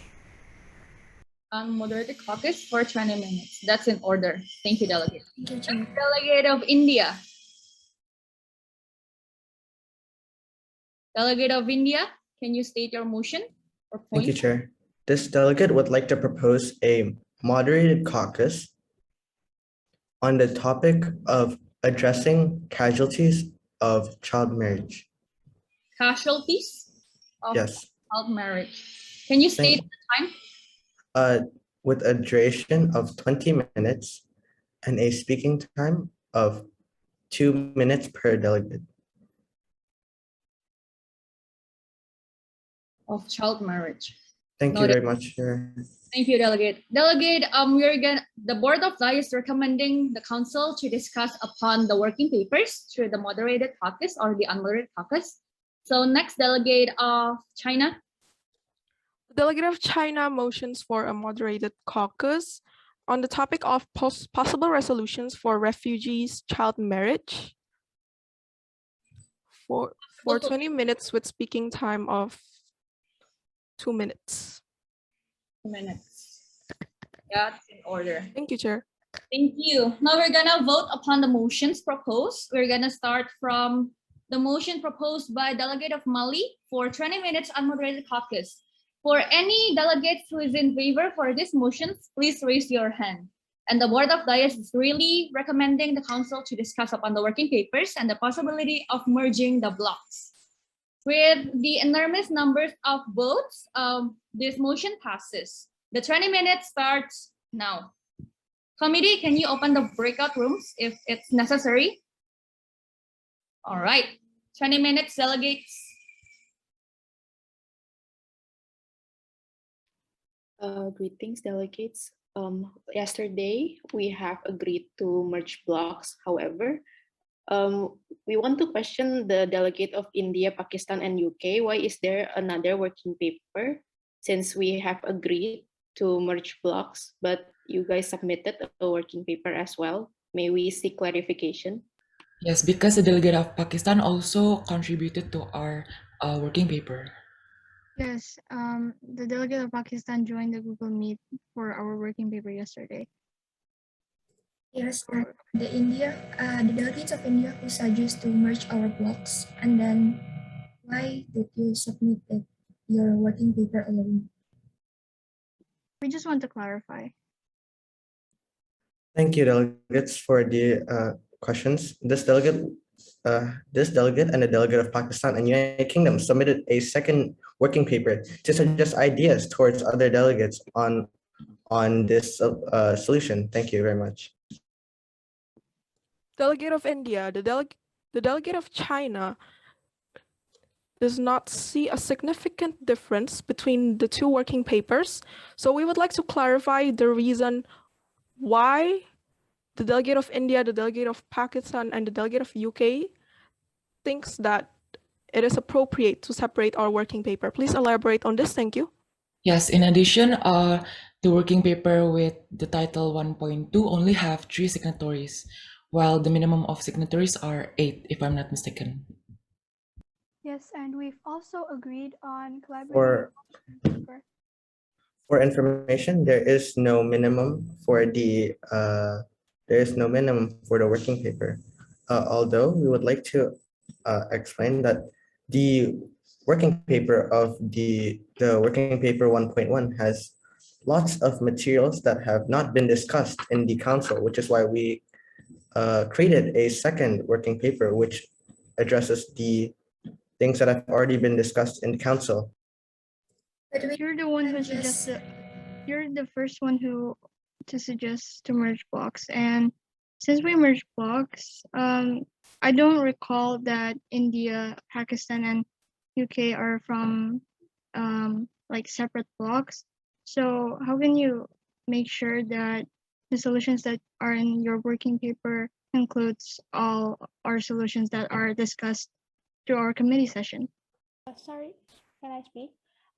Unmoderated caucus for 20 minutes. That's in order. Thank you, Delegate. Thank you, Chair. Delegate of India. Delegate of India, can you state your motion or point? Thank you, Chair. This delegate would like to propose a moderated caucus on the topic of addressing casualties of child marriage. Casualties of Yes. child marriage. Can you state the time? With a duration of 20 minutes and a speaking time of 2 minutes per delegate. Of child marriage. Thank you very much, Chair. Thank you, Delegate. Delegate, the Board of Dai is recommending the Council to discuss upon the working papers through the moderated caucus or the unmoderated caucus. So next, Delegate of China. The Delegate of China motions for a moderated caucus on the topic of possible resolutions for refugees' child marriage for 20 minutes with speaking time of 2 minutes. 2 minutes. Yeah, it's in order. Thank you, Chair. Thank you. Now we're gonna vote upon the motions proposed. We're gonna start from the motion proposed by Delegate of Mali for 20 minutes unmoderated caucus. For any delegates who is in favor for these motions, please raise your hand. And the Board of Dias is really recommending the Council to discuss upon the working papers and the possibility of merging the blocks. With the enormous numbers of votes, this motion passes. The 20 minutes starts now. Committee, can you open the breakout rooms if it's necessary? All right, 20 minutes, delegates. Greetings, delegates. Yesterday, we have agreed to merge blocks. However, we want to question the delegate of India, Pakistan, and UK. Why is there another working paper since we have agreed to merge blocks, but you guys submitted a working paper as well? May we seek clarification? Yes, because the delegate of Pakistan also contributed to our working paper. Yes, the delegate of Pakistan joined the Google Meet for our working paper yesterday. Yes, and the delegates of India who suggest to merge our blocks, and then why did you submit your working paper alone? We just want to clarify. Thank you, delegates, for the questions. This delegate and the delegate of Pakistan and United Kingdom submitted a second working paper to suggest ideas towards other delegates on this solution. Thank you very much. Delegate of India, the delegate of China does not see a significant difference between the two working papers. So we would like to clarify the reason why the delegate of India, the delegate of Pakistan, and the delegate of UK thinks that it is appropriate to separate our working paper. Please elaborate on this. Thank you. Yes, in addition, the working paper with the title 1.2 only have 3 signatories, while the minimum of signatories are 8, if I'm not mistaken. Yes, and we've also agreed on collaborating. For information, there is no minimum for the working paper. Although we would like to explain that the working paper of the working paper 1.1 has lots of materials that have not been discussed in the council, which is why we created a second working paper which addresses the things that have already been discussed in the council. You're the one who suggested. You're the first one who to suggest to merge blocks, and since we merged blocks, I don't recall that India, Pakistan, and UK are from like separate blocks. So how can you make sure that the solutions that are in your working paper includes all our solutions that are discussed through our committee session? Sorry, can I speak?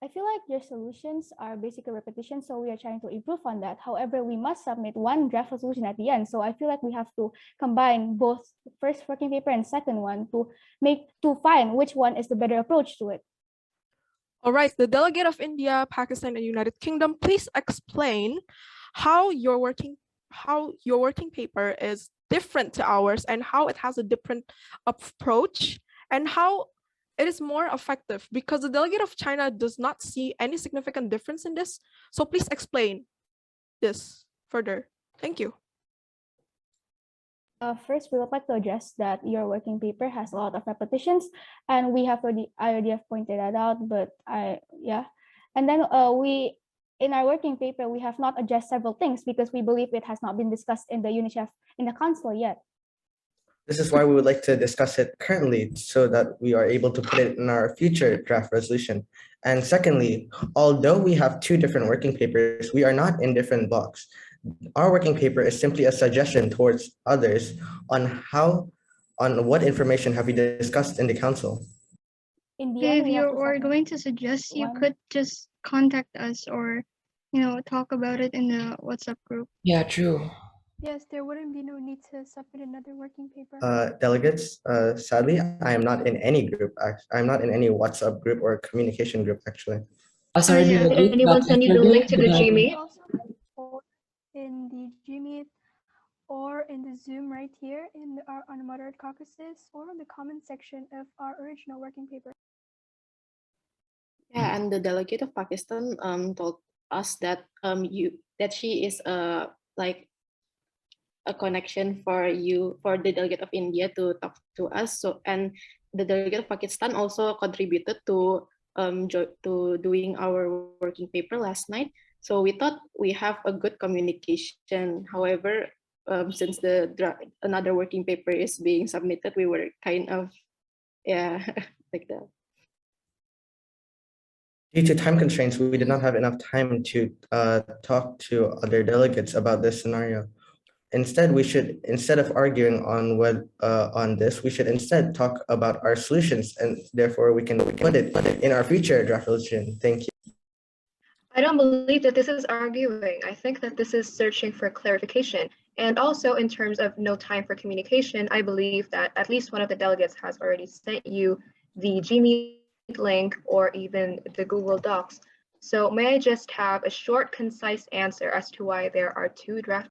I feel like your solutions are basically repetition, so we are trying to improve on that. However, we must submit one draft resolution at the end. So I feel like we have to combine both first working paper and second one to find which one is the better approach to it. All right, the delegate of India, Pakistan, and United Kingdom, please explain how your working paper is different to ours and how it has a different approach and how it is more effective, because the delegate of China does not see any significant difference in this. So please explain this further. Thank you. First, we would like to address that your working paper has a lot of repetitions, and I already have pointed that out, but and then in our working paper, we have not addressed several things because we believe it has not been discussed in the UNICEF in the council yet. This is why we would like to discuss it currently so that we are able to put it in our future draft resolution. And secondly, although we have two different working papers, we are not in different blocks. Our working paper is simply a suggestion towards others on what information have we discussed in the council. If you are going to suggest, you could just contact us or, talk about it in the WhatsApp group. Yeah, true. Yes, there wouldn't be no need to submit another working paper. Delegates, sadly, I am not in any group. I'm not in any WhatsApp group or communication group, actually. Sorry, Did anyone send you the link to the Gmeet? Or in the Gmeet, or in the Zoom right here in our unmoderated caucuses, or in the comment section of our original working paper. Yeah, and the delegate of Pakistan told us that she is like a connection for the delegate of India to talk to us. So, and the delegate of Pakistan also contributed to doing our working paper last night. So we thought we have a good communication. However, since another working paper is being submitted, we were kind of like that. Due to time constraints, we did not have enough time to talk to other delegates about this scenario. Instead, instead of arguing on this, we should instead talk about our solutions, and therefore we can put it in our future draft resolution. Thank you. I don't believe that this is arguing. I think that this is searching for clarification. And also in terms of no time for communication, I believe that at least one of the delegates has already sent you the Gmeet link or even the Google Docs. So may I just have a short, concise answer as to why there are two draft?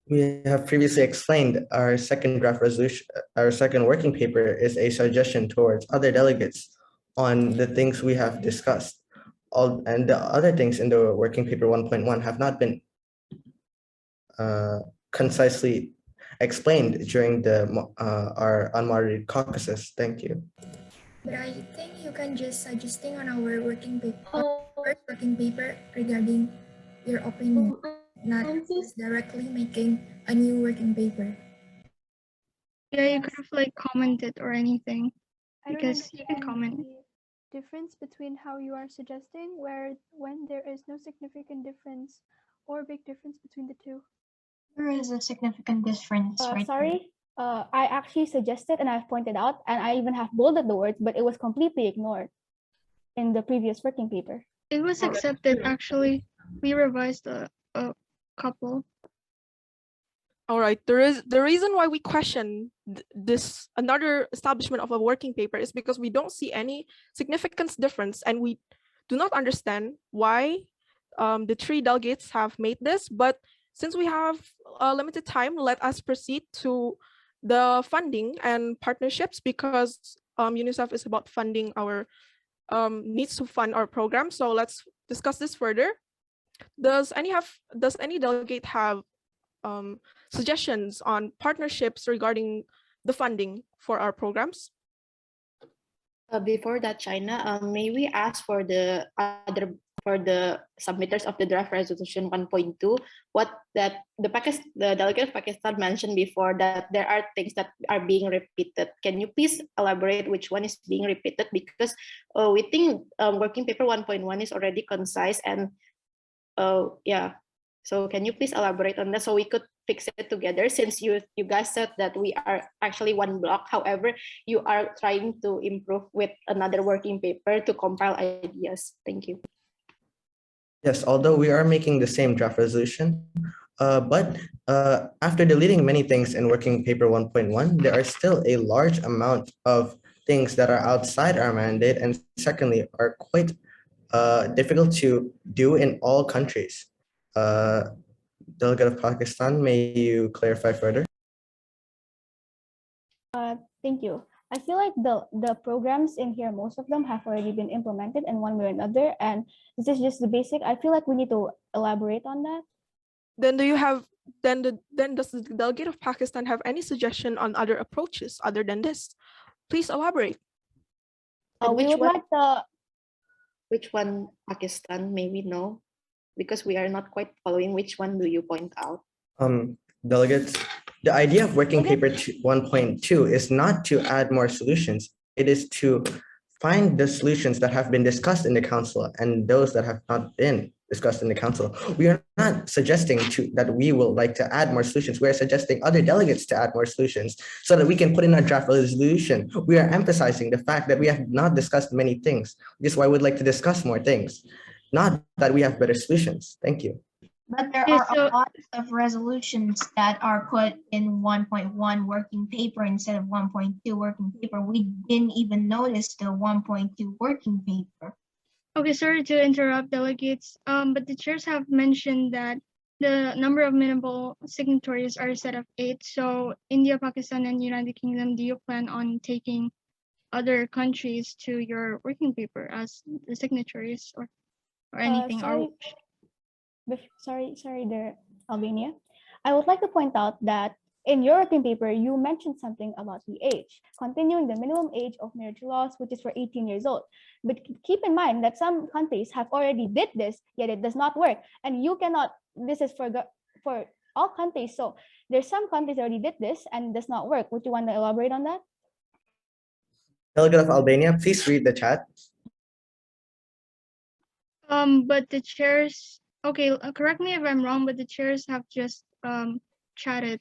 We have previously explained our second draft resolution. Our second working paper is a suggestion towards other delegates on the things we have discussed. And the other things in the working paper 1.1 have not been concisely explained during our unmoderated caucuses. Thank you. But I think you can just suggesting on our working paper, first working paper regarding your opinion, not just directly making a new working paper. Yeah, you could have like commented or anything, I don't because you can understand comment. the difference between how you are suggesting when there is no significant difference or big difference between the two. There is a significant difference right Sorry, I actually suggested and I've pointed out, and I even have bolded the words, but it was completely ignored in the previous working paper. It was accepted, actually. We revised a couple. All right, the reason why we question this another establishment of a working paper is because we don't see any significant difference, and we do not understand why the three delegates have made this. But since we have limited time, let us proceed to the funding and partnerships, because UNICEF is about funding our needs to fund our program. So let's discuss this further. Does any delegate have suggestions on partnerships regarding the funding for our programs? Before that, China, may we ask for the submitters of the draft resolution 1.2 what that the delegate of Pakistan mentioned before, that there are things that are being repeated. Can you please elaborate which one is being repeated? Because we think working paper 1.1 is already concise, and yeah. So can you please elaborate on that so we could fix it together, since you guys said that we are actually one block. However, you are trying to improve with another working paper to compile ideas. Thank you. Yes, although we are making the same draft resolution, but after deleting many things in working paper 1.1, there are still a large amount of things that are outside our mandate, and secondly, are quite difficult to do in all countries. Delegate of Pakistan, may you clarify further? Thank you. I feel like the programs in here, most of them have already been implemented in one way or another, and this is just the basic. I feel like we need to elaborate on that. Then does the delegate of Pakistan have any suggestion on other approaches other than this? Please elaborate. We would like the Which one, Pakistan, may we know? Because we are not quite following. Which one do you point out? Delegates, the idea of working paper 1.2 is not to add more solutions. It is to find the solutions that have been discussed in the council and those that have not been discussed in the council. We are not suggesting that we will like to add more solutions. We are suggesting other delegates to add more solutions so that we can put in our draft resolution. We are emphasizing the fact that we have not discussed many things. This is why we'd like to discuss more things, not that we have better solutions. Thank you. But there are a lot of resolutions that are put in 1.1 working paper instead of 1.2 working paper. We didn't even notice the 1.2 working paper. Okay, sorry to interrupt, delegates, but the chairs have mentioned that the number of minimal signatories are a set of 8. So India, Pakistan, and United Kingdom, do you plan on taking other countries to your working paper as the signatories or anything? Sorry, there, Albania. I would like to point out that in your working paper, you mentioned something about the age, continuing the minimum age of marriage laws, which is for 18 years old. But keep in mind that some countries have already did this, yet it does not work. And you cannot, this is for all countries. So there's some countries already did this and it does not work. Would you want to elaborate on that? Delegate of Albania, please read the chat. But the chairs, okay, correct me if I'm wrong, but the chairs have just chatted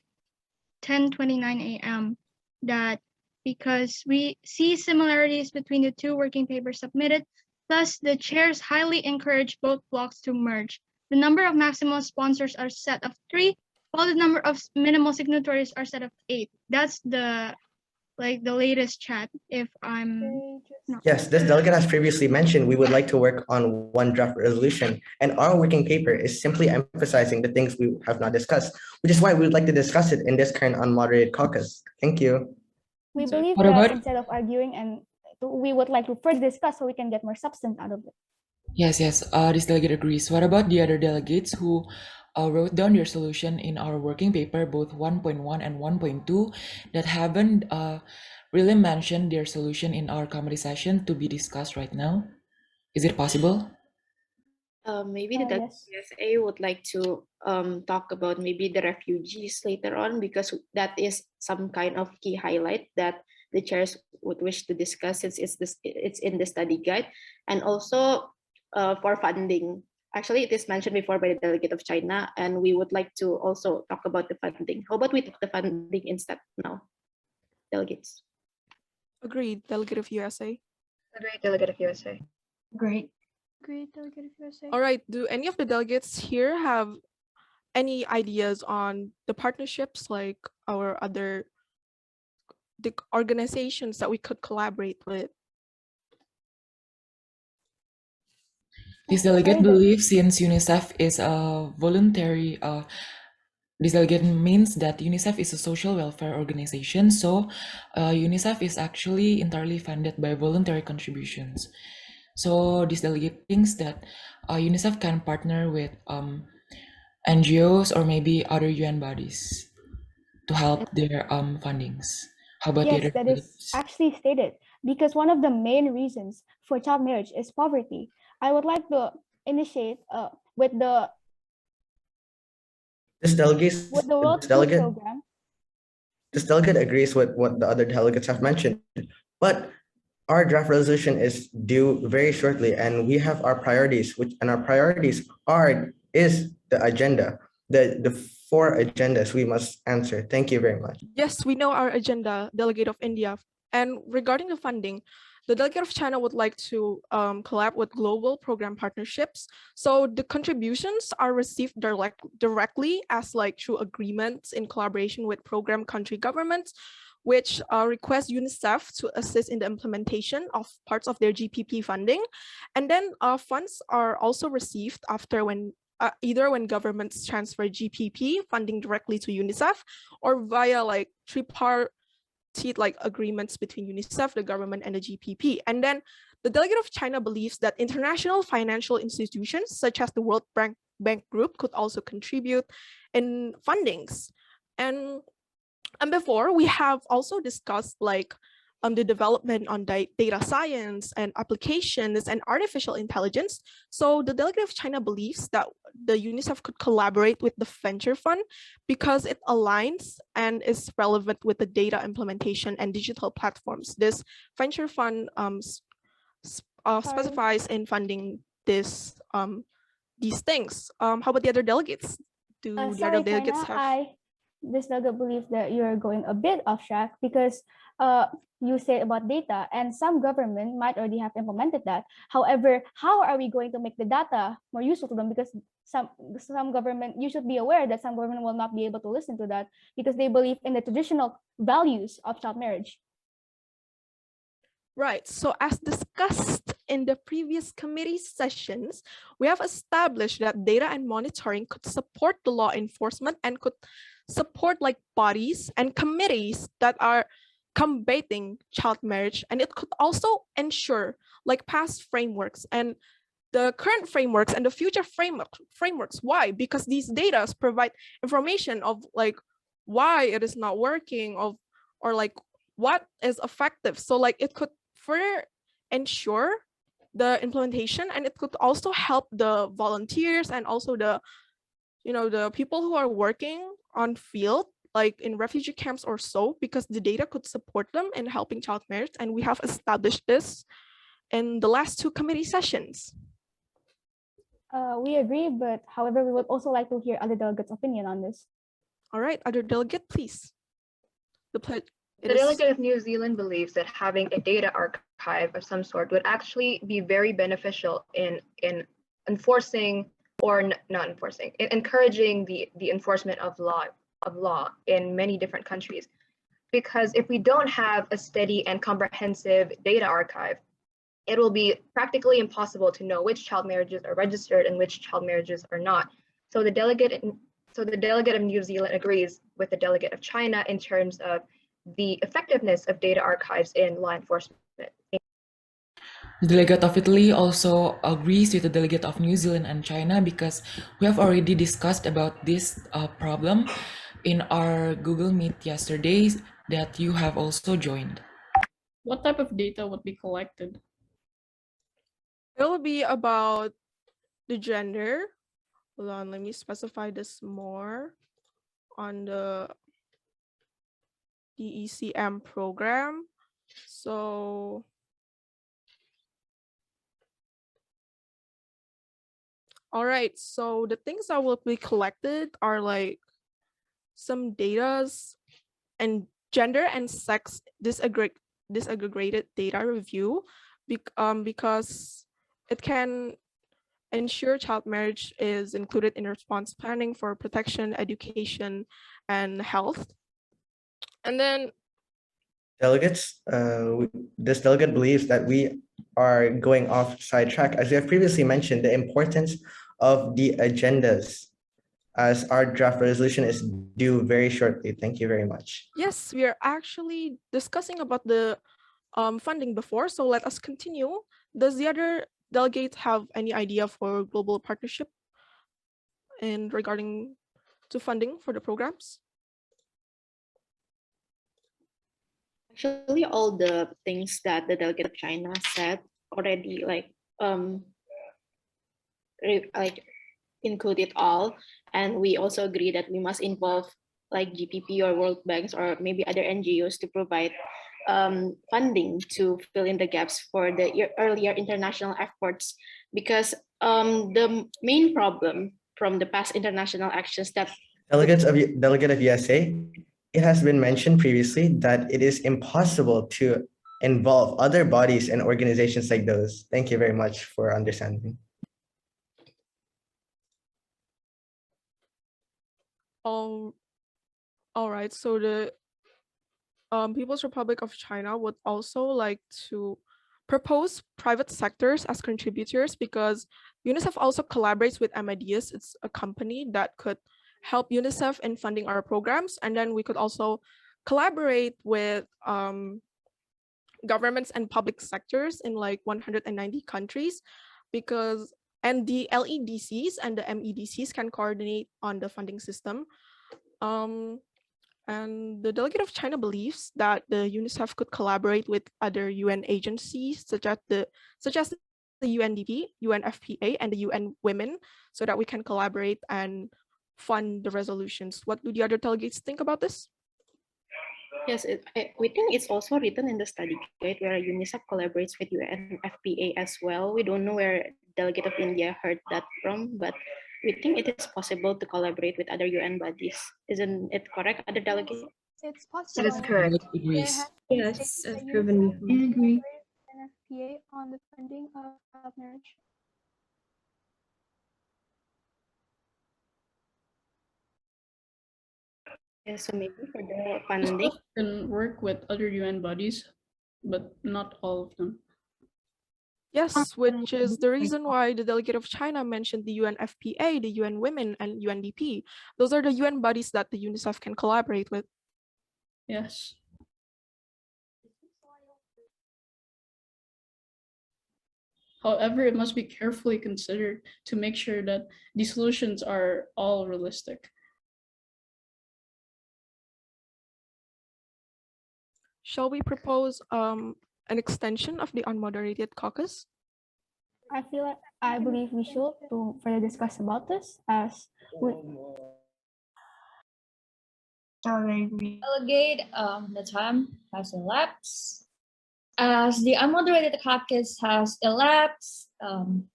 10:29 a.m. that because we see similarities between the two working papers submitted, thus the chairs highly encourage both blocks to merge. The number of maximum sponsors are set of 3, while the number of minimal signatories are set of 8. That's the latest chat, if I'm not. Yes, this delegate has previously mentioned we would like to work on one draft resolution, and our working paper is simply emphasizing the things we have not discussed, which is why we would like to discuss it in this current unmoderated caucus. Thank you. We believe that instead of arguing, and we would like to further discuss so we can get more substance out of it. Yes, this delegate agrees. What about the other delegates who wrote down their solution in our working paper, both 1.1 and 1.2, that haven't really mentioned their solution in our committee session to be discussed right now? Is it possible? Maybe the USA would like to talk about maybe the refugees later on, because that is some kind of key highlight that the chairs would wish to discuss, since it's in the study guide. And also for funding, actually it is mentioned before by the delegate of China, and we would like to also talk about the funding. How about we talk the funding instead now, delegates? Agreed, delegate of USA. Agreed, delegate of USA. Great. Great, delegate of USA. All right, do any of the delegates here have any ideas on the partnerships, like the organizations that we could collaborate with? This delegate believes since UNICEF is a voluntary, this delegate means that UNICEF is a social welfare organization, so UNICEF is actually entirely funded by voluntary contributions. So this delegate thinks that UNICEF can partner with NGOs or maybe other UN bodies to help their fundings. How about the Yes, other that is delegates? actually stated, because one of the main reasons for child marriage is poverty. I would like to initiate with the World Food Program. This delegate agrees with what the other delegates have mentioned, but our draft resolution is due very shortly, and we have our priorities, and our priorities is the agenda. the four agendas we must answer. Thank you very much. Yes, we know our agenda, Delegate of India. And regarding the funding, the Delegate of China would like to collab with global program partnerships. So the contributions are received directly as like through agreements in collaboration with program country governments, which request UNICEF to assist in the implementation of parts of their GPP funding. And then funds are also received after when either when governments transfer GPP funding directly to UNICEF or via like tripartite like agreements between UNICEF, the government, and the GPP. And then the Delegate of China believes that international financial institutions such as the World Bank Group could also contribute in fundings. And before, we have also discussed like the development on data science and applications and artificial intelligence. So the Delegate of China believes that the UNICEF could collaborate with the Venture Fund because it aligns and is relevant with the data implementation and digital platforms. This Venture Fund specifies in funding these things. How about the other delegates? Do the Sorry, other delegates China, have? this delegate believes that you're going a bit off track because you say about data and some government might already have implemented that. However, how are we going to make the data more useful to them? Because some government, you should be aware that some government will not be able to listen to that because they believe in the traditional values of child marriage. Right, so as discussed in the previous committee sessions, we have established that data and monitoring could support the law enforcement and could support like bodies and committees that are combating child marriage, and it could also ensure like past frameworks and the current frameworks and the future frameworks. Why? Because these data provide information of like why it is not working or like what is effective. So like it could further ensure the implementation, and it could also help the volunteers and also the the people who are working on field like in refugee camps or so, because the data could support them in helping child marriage, and we have established this in the last two committee sessions. We agree, but however, we would also like to hear other delegates' opinion on this. All right, other delegate, please. The delegate of New Zealand believes that having a data archive of some sort would actually be very beneficial in enforcing or not enforcing, encouraging the enforcement of law in many different countries. Because if we don't have a steady and comprehensive data archive, it will be practically impossible to know which child marriages are registered and which child marriages are not. So the delegate of New Zealand agrees with the delegate of China in terms of the effectiveness of data archives in law enforcement. The delegate of Italy also agrees with the delegate of New Zealand and China because we have already discussed about this problem in our Google Meet yesterday that you have also joined. What type of data would be collected? It will be about the gender. Hold on, let me specify this more on the DECM program. So all right, so the things that will be collected are like some datas and gender and sex disaggregated data review because it can ensure child marriage is included in response planning for protection, education, and health. And then delegates, this delegate believes that we are going off sidetrack, as we have previously mentioned, the importance of the agendas, as our draft resolution is due very shortly. Thank you very much. Yes, we are actually discussing about the funding before, so let us continue. Does the other delegate have any idea for global partnership and regarding to funding for the programs? Actually, all the things that the delegate of China said already include it all, and we also agree that we must involve like GPP or World Banks or maybe other NGOs to provide funding to fill in the gaps for the earlier international efforts, because the main problem from the past international actions that Delegate of USA, it has been mentioned previously that it is impossible to involve other bodies and organizations like those. Thank you very much for understanding. All right, so the People's Republic of China would also like to propose private sectors as contributors because UNICEF also collaborates with Amadeus. It's a company that could help UNICEF in funding our programs. And then we could also collaborate with governments and public sectors in like 190 countries and the LEDCs and the MEDCs can coordinate on the funding system. And the delegate of China believes that the UNICEF could collaborate with other UN agencies such as the UNDP, UNFPA, and the UN Women so that we can collaborate and fund the resolutions. What do the other delegates think about this? Yes, we think it's also written in the study guide where UNICEF collaborates with UNFPA as well. We don't know where Delegate of India heard that from, but we think it is possible to collaborate with other UN bodies. Isn't it correct, other delegate? It's possible. That's correct. Yes, as proven before. I agree. NFPA on the funding of child marriage. Yes, so maybe for the funding can work with other UN bodies, but not all of them. Yes, which is the reason why the delegate of China mentioned the UNFPA, the UN Women, and UNDP. Those are the UN bodies that the UNICEF can collaborate with. Yes. However, it must be carefully considered to make sure that these solutions are all realistic. Shall we propose an extension of the unmoderated caucus? I believe we should to further discuss about this as we. Delegate, the time has elapsed. As the unmoderated caucus has elapsed,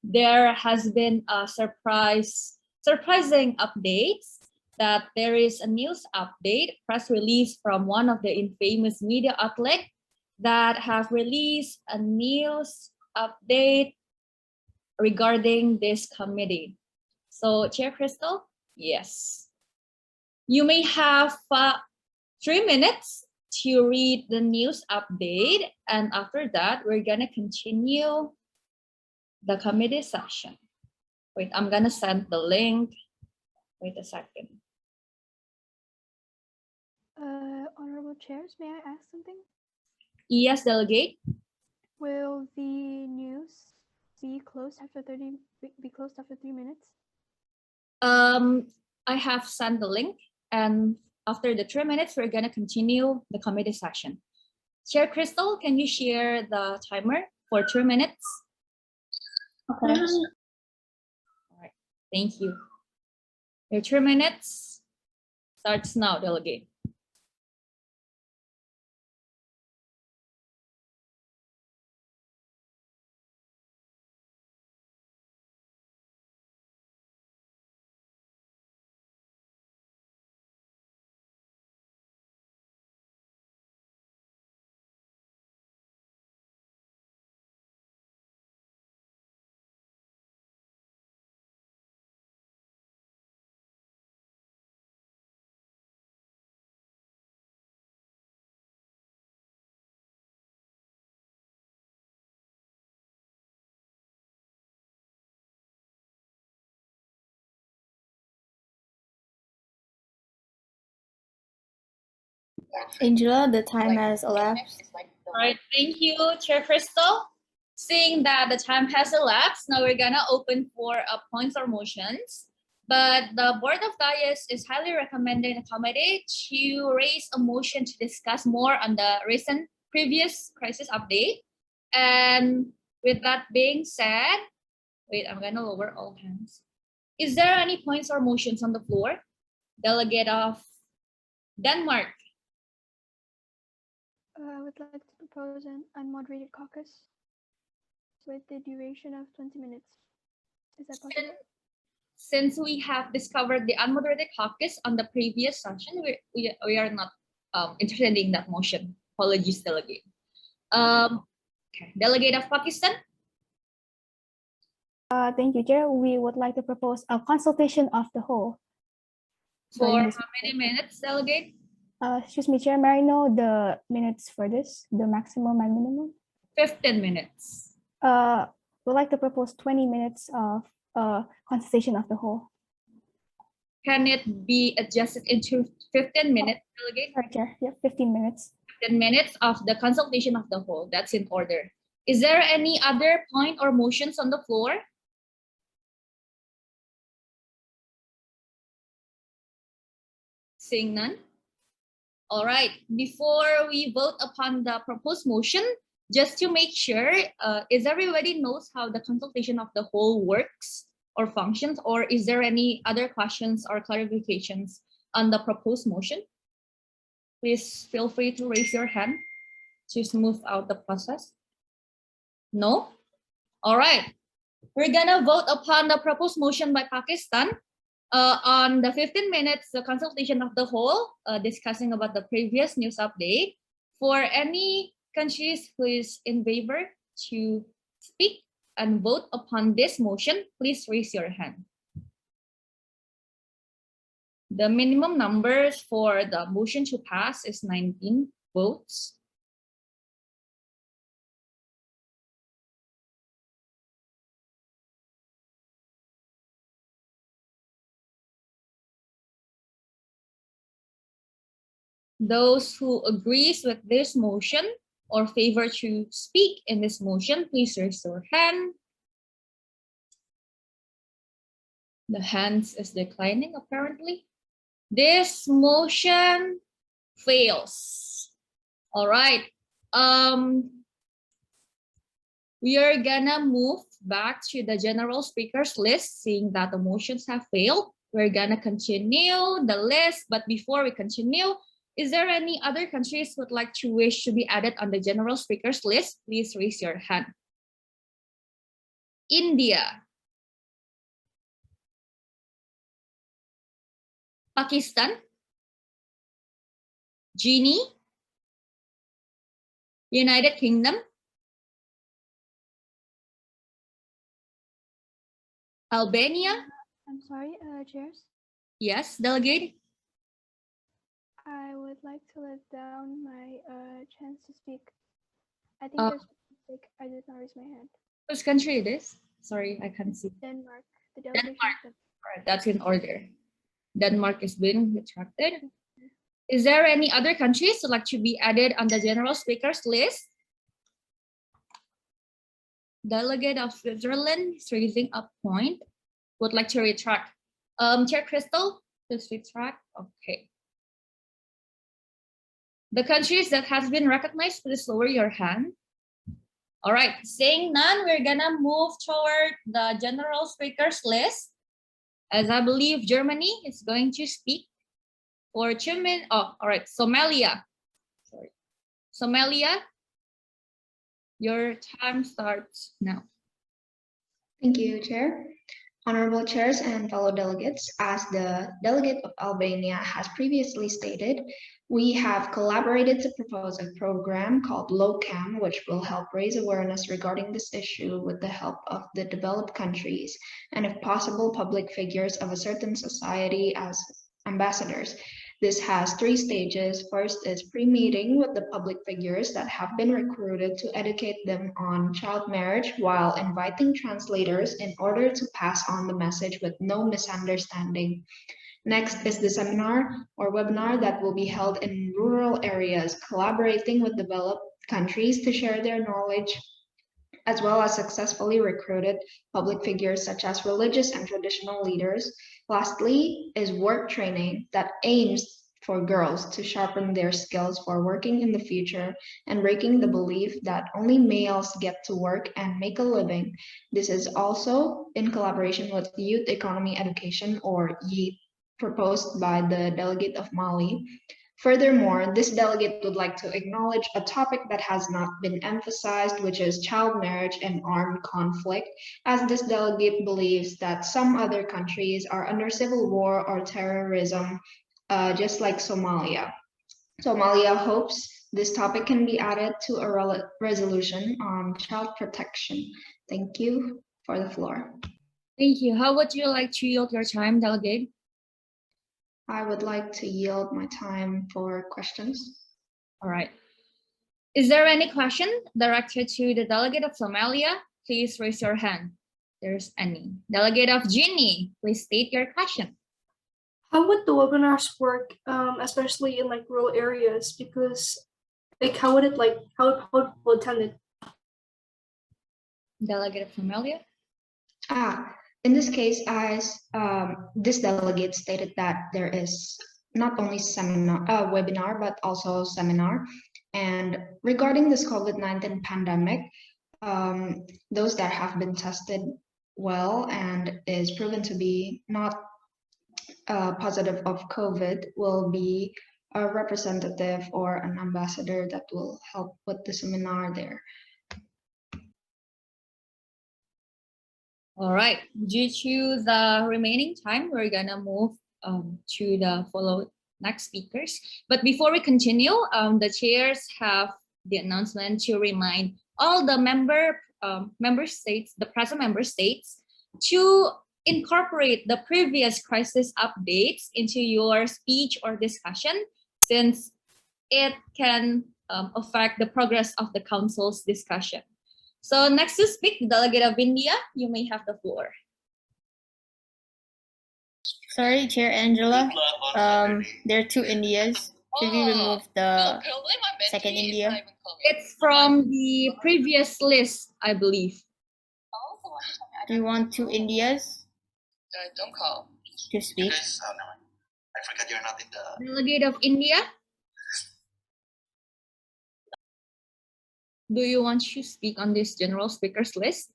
there has been a surprising updates that there is a news update, press release from one of the infamous media outlet that have released a news update regarding this committee. So, Chair Crystal, yes. You may have 3 minutes to read the news update, and after that, we're gonna continue the committee session. Wait, I'm gonna send the link. Wait a second. Honorable chairs, may I ask something? Yes, delegate. Will the news be closed after 3 minutes? I have sent the link, and after the 3 minutes, we're gonna continue the committee session. Chair Crystal, can you share the timer for 3 minutes? Okay. All right, thank you. Your 3 minutes starts now, delegate. Angela, the time has elapsed. All right, thank you, Chair Crystal. Seeing that the time has elapsed, now we're gonna open for points or motions. But the Board of Dias is highly recommending the committee to raise a motion to discuss more on the recent previous crisis update. And with that being said, wait, I'm gonna lower all hands. Is there any points or motions on the floor? Delegate of Denmark. I would like to propose an unmoderated caucus with the duration of 20 minutes. Is that possible? since we have discovered the unmoderated caucus on the previous session, we are not interested in that motion. Apologies, delegate. Okay. Delegate of Pakistan. Thank you, Chair. We would like to propose a consultation of the whole. For how many minutes, delegate? Excuse me, Chair, may I know the minutes for this, the maximum and minimum? 15 minutes. We'd like to propose 20 minutes of consultation of the whole. Can it be adjusted into 15 minutes, delegate? Sorry, Chair. Yeah, 15 minutes. 15 minutes of the consultation of the whole. That's in order. Is there any other point or motions on the floor? Seeing none. All right. Before we vote upon the proposed motion, just to make sure, is everybody knows how the consultation of the whole works or functions, or is there any other questions or clarifications on the proposed motion? Please feel free to raise your hand to smooth out the process. No? All right. We're gonna vote upon the proposed motion by Pakistan on the 15 minutes the consultation of the whole, discussing about the previous news update. For any countries who is in favor to speak and vote upon this motion, please raise your hand. The minimum numbers for the motion to pass is 19 votes. Those who agrees with this motion or favor to speak in this motion, please raise your hand. The hands is declining apparently. This motion fails. All right. We are gonna move back to the general speakers list, seeing that the motions have failed. We're gonna continue the list, but before we continue, is there any other countries would like to wish to be added on the general speakers list? Please raise your hand. India. Pakistan. Guinea. United Kingdom. Albania. I'm sorry, chairs. Yes, delegate. I would like to let down my chance to speak. I think there's a mistake. I did not raise my hand. Which country it is? Sorry, I can't see. Denmark. The delegation. Denmark. All right, that's in order. Denmark is being retracted. Is there any other countries who like to be added on the general speakers list? Delegate of Switzerland is raising a point. Would like to retract. Chair Crystal, please retract. Okay. The countries that has been recognized, please lower your hand. All right, saying none, we're gonna move toward the general speakers list. As I believe Germany is going to speak for 2 minutes. Oh, all right, Somalia. Sorry. Somalia, your time starts now. Thank you, Chair. Honorable chairs and fellow delegates, as the delegate of Albania has previously stated, we have collaborated to propose a program called LOCAM, which will help raise awareness regarding this issue with the help of the developed countries and, if possible, public figures of a certain society as ambassadors. This has 3 stages. First is pre-meeting with the public figures that have been recruited to educate them on child marriage while inviting translators in order to pass on the message with no misunderstanding. Next is the seminar or webinar that will be held in rural areas, collaborating with developed countries to share their knowledge, as well as successfully recruited public figures such as religious and traditional leaders. Lastly is work training that aims for girls to sharpen their skills for working in the future and breaking the belief that only males get to work and make a living. This is also in collaboration with Youth Economy Education, or YEET, proposed by the delegate of Mali. Furthermore, this delegate would like to acknowledge a topic that has not been emphasized, which is child marriage and armed conflict, as this delegate believes that some other countries are under civil war or terrorism, just like Somalia. Somalia hopes this topic can be added to a resolution on child protection. Thank you for the floor. Thank you. How would you like to yield your time, delegate? I would like to yield my time for questions. All right. Is there any question directed to the delegate of Somalia? Please raise your hand. There's any. Delegate of Guinea, please state your question. How would the webinars work, especially in like rural areas? Because like how would people attend it? Delegate of Somalia. In this case, as this delegate stated that there is not only webinar, but also seminar. And regarding this COVID-19 pandemic, those that have been tested well and is proven to be not positive of COVID will be a representative or an ambassador that will help with the seminar there. All right, due to the remaining time, we're gonna move to the next speakers. But before we continue, the chairs have the announcement to remind all the member states, the present member states, to incorporate the previous crisis updates into your speech or discussion, since it can affect the progress of the council's discussion. So next to speak, the delegate of India, you may have the floor. Sorry, Chair Angela. There are two Indias. Should we remove the second India? It's from the previous list, I believe. Do you want two Indias to speak? I forgot you're not in the Delegate of India. Do you want to speak on this general speakers list?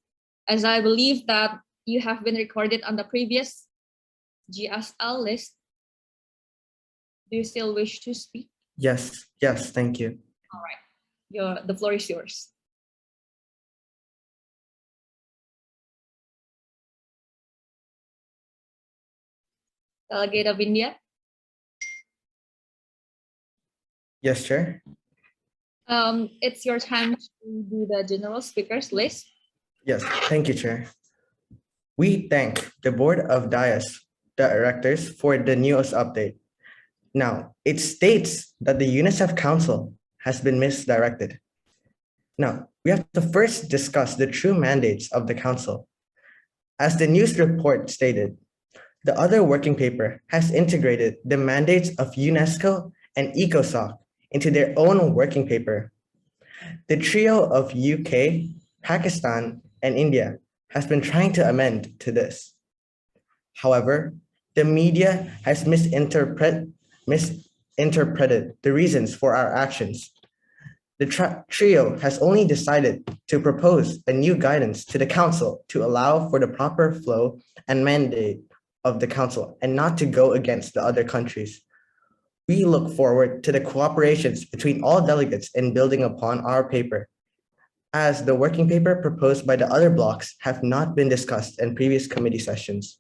As I believe that you have been recorded on the previous GSL list. Do you still wish to speak? Yes, thank you. All right, the floor is yours. Delegate of India. Yes, Chair. It's your time to do the general speakers list. Yes, thank you, Chair. We thank the Board of Directors for the newest update. Now, it states that the UNICEF Council has been misdirected. Now, we have to first discuss the true mandates of the Council. As the news report stated, the other working paper has integrated the mandates of UNESCO and ECOSOC into their own working paper. The trio of UK, Pakistan, and India has been trying to amend to this. However, the media has misinterpreted the reasons for our actions. The trio has only decided to propose a new guidance to the Council to allow for the proper flow and mandate of the Council and not to go against the other countries. We look forward to the cooperations between all delegates in building upon our paper, as the working paper proposed by the other blocks have not been discussed in previous committee sessions.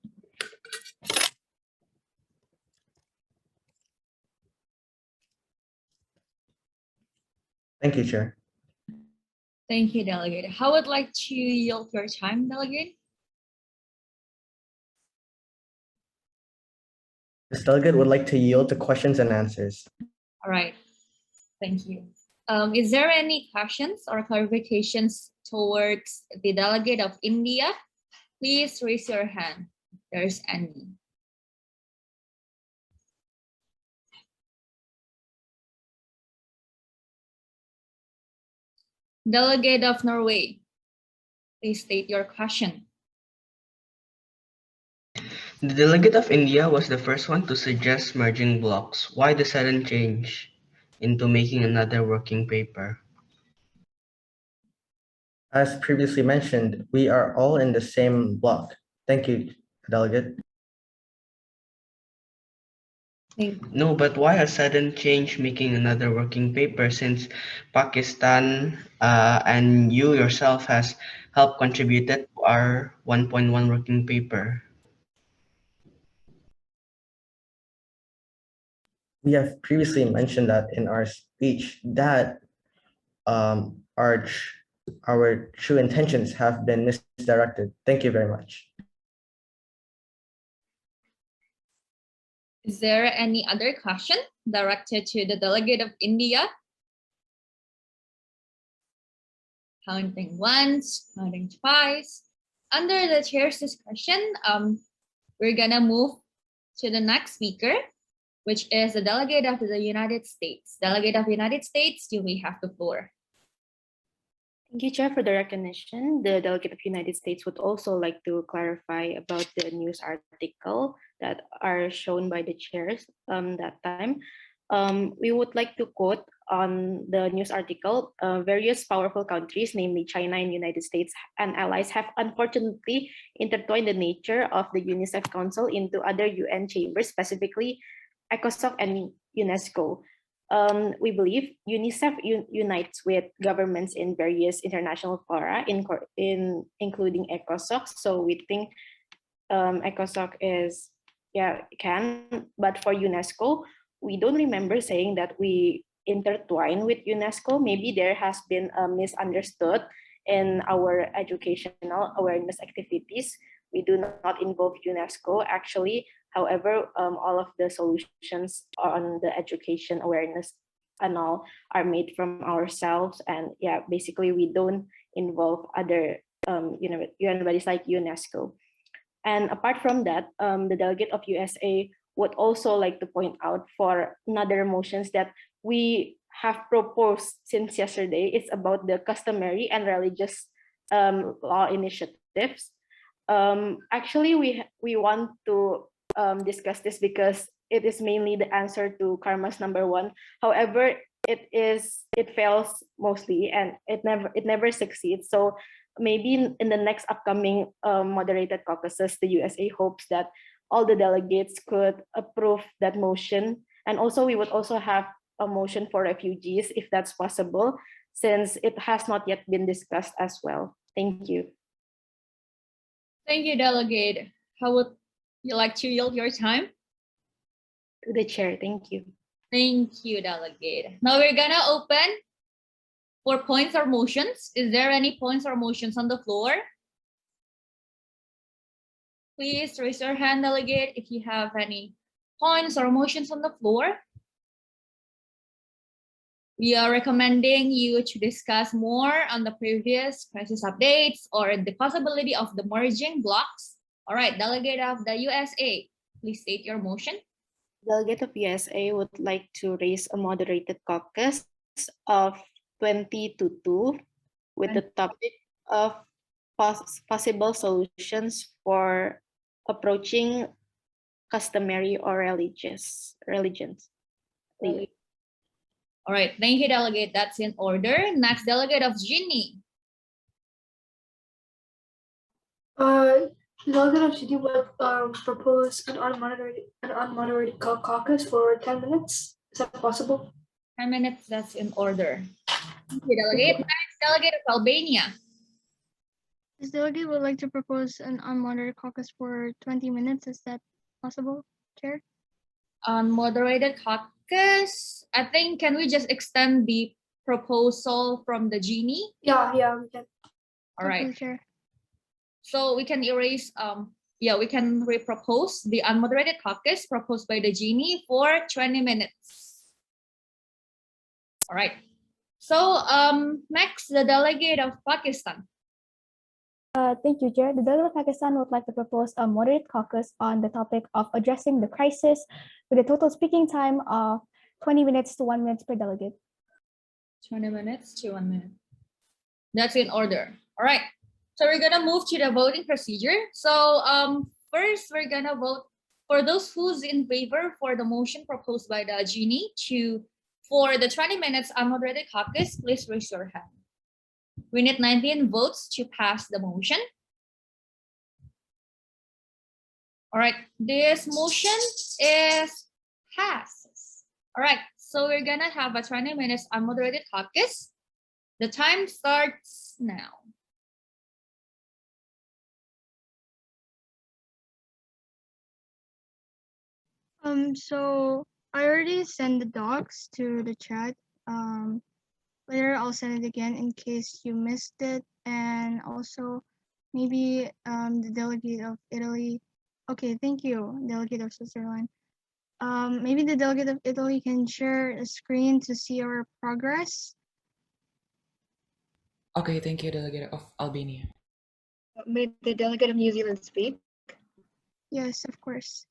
Thank you, Chair. Thank you, Delegate. How would like to yield your time, Delegate? This delegate would like to yield to questions and answers. All right, thank you. Is there any questions or clarifications towards the delegate of India? Please raise your hand if there's any. Delegate of Norway, please state your question. The delegate of India was the first one to suggest merging blocks. Why the sudden change into making another working paper? As previously mentioned, we are all in the same block. Thank you, Delegate. No, but why a sudden change making another working paper since Pakistan and you yourself has helped contributed to our 1.1 working paper? We have previously mentioned that in our speech that our true intentions have been misdirected. Thank you very much. Is there any other question directed to the delegate of India? Counting once, counting twice. Under the chair's discretion, we're gonna move to the next speaker, which is the delegate of the United States. Delegate of the United States, you may have the floor. Thank you, Chair, for the recognition. The Delegate of United States would also like to clarify about the news article that are shown by the chairs that time. We would like to quote on the news article, various powerful countries, namely China and United States and allies, have unfortunately intertwined the nature of the UNICEF Council into other UN chambers, specifically ECOSOC and UNESCO. We believe UNICEF unites with governments in various international fora, including ECOSOC. So we think ECOSOC is, can, but for UNESCO, we don't remember saying that we intertwine with UNESCO. Maybe there has been a misunderstood in our educational awareness activities. We do not involve UNESCO actually. However, all of the solutions on the education awareness and all are made from ourselves. And basically we don't involve other UN bodies like UNESCO. And apart from that, the delegate of USA would also like to point out for another motions that we have proposed since yesterday. It's about the customary and religious law initiatives. Actually, we want to discuss this because it is mainly the answer to Karma's number one. However, it fails mostly and it never succeeds. So maybe in the next upcoming moderated caucuses, the USA hopes that all the delegates could approve that motion. And also we would also have a motion for refugees if that's possible, since it has not yet been discussed as well. Thank you. Thank you, Delegate. How would you like to yield your time? To the chair, thank you. Thank you, Delegate. Now we're gonna open for points or motions. Is there any points or motions on the floor? Please raise your hand, Delegate, if you have any points or motions on the floor. We are recommending you to discuss more on the previous crisis updates or the possibility of the merging blocks. All right, Delegate of the USA, please state your motion. Delegate of USA would like to raise a moderated caucus of 20 to 2 with the topic of possible solutions for approaching customary or religions. All right, thank you, Delegate. That's in order. Next, Delegate of Ginny. Delegate of Ginny would propose an unmoderated caucus for 10 minutes. Is that possible? 10 minutes, that's in order. Thank you, Delegate. Next, Delegate of Albania. This delegate would like to propose an unmoderated caucus for 20 minutes. Is that possible, Chair? Unmoderated caucus. I think, can we just extend the proposal from the Genie? Yeah, we can. All right. Chair. So we can erase, we can repropose the unmoderated caucus proposed by the Genie for 20 minutes. All right. So next, the delegate of Pakistan. Thank you, Chair. The delegate of Pakistan would like to propose a moderate caucus on the topic of addressing the crisis with a total speaking time of 20 minutes to 1 minute per delegate. 20 minutes to 1 minute. That's in order. All right. So we're gonna move to the voting procedure. So first we're gonna vote for those who's in favor for the motion proposed by the Genie for the 20 minutes unmoderated caucus, please raise your hand. We need 19 votes to pass the motion. All right, this motion is passes. All right, so we're gonna have a 20 minutes unmoderated caucus. The time starts now. So I already sent the docs to the chat. Later I'll send it again in case you missed it, and also maybe the delegate of Italy. Okay, thank you, delegate of Switzerland. Maybe the delegate of Italy can share a screen to see our progress. Okay, thank you, Delegate of Albania. May the delegate of New Zealand speak? Yes, of course.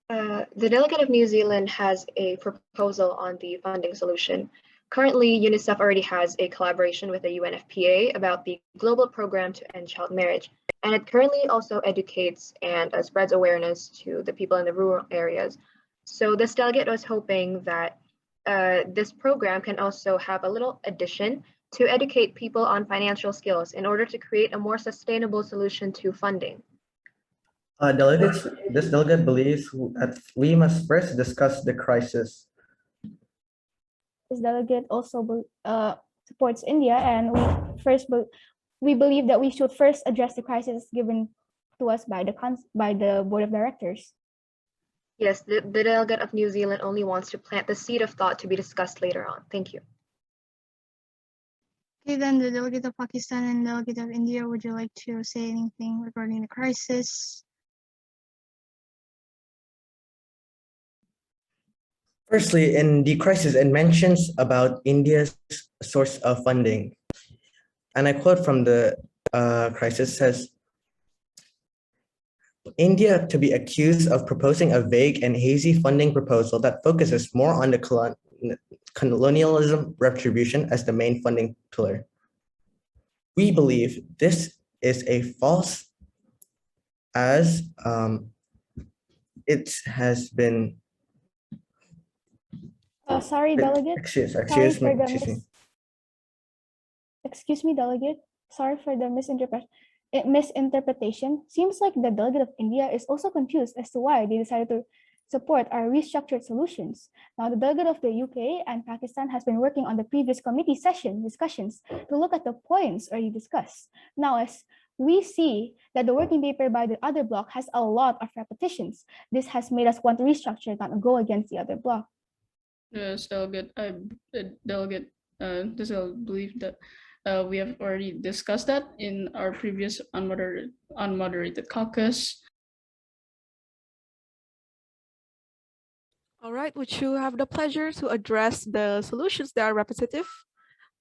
The delegate of New Zealand has a proposal on the funding solution. Currently, UNICEF already has a collaboration with the UNFPA about the global program to end child marriage. And it currently also educates and spreads awareness to the people in the rural areas. So this delegate was hoping that this program can also have a little addition to educate people on financial skills in order to create a more sustainable solution to funding. Delegates, this delegate believes that we must first discuss the crisis. This delegate also supports India, and we believe that we should first address the crisis given to us by the board of directors. Yes, the delegate of New Zealand only wants to plant the seed of thought to be discussed later on. Thank you. Okay, then the delegate of Pakistan and delegate of India, would you like to say anything regarding the crisis? Firstly, in the crisis, it mentions about India's source of funding. And I quote from the crisis says, India to be accused of proposing a vague and hazy funding proposal that focuses more on the colonialism retribution as the main funding pillar. We believe this is a false as it has been sorry, delegate. Excuse me, delegate. Sorry for the misinterpretation. Seems like the delegate of India is also confused as to why they decided to support our restructured solutions. Now, the delegate of the UK and Pakistan has been working on the previous committee session discussions to look at the points already discussed. Now, as we see that the working paper by the other bloc has a lot of repetitions, this has made us want to restructure, not go against the other bloc. Yes, delegate. Delegate. This I believe that we have already discussed that in our previous unmoderated caucus. All right, would you have the pleasure to address the solutions that are repetitive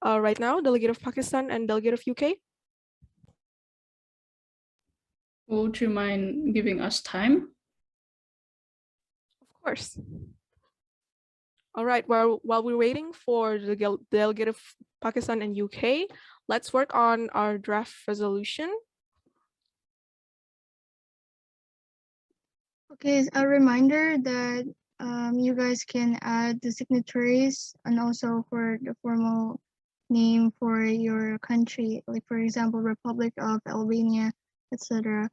right now, delegate of Pakistan and delegate of UK? Would you mind giving us time? Of course. All right, while we're waiting for the delegate of Pakistan and UK, let's work on our draft resolution. Okay, a reminder that you guys can add the signatories and also for the formal name for your country, like for example, Republic of Albania, etc.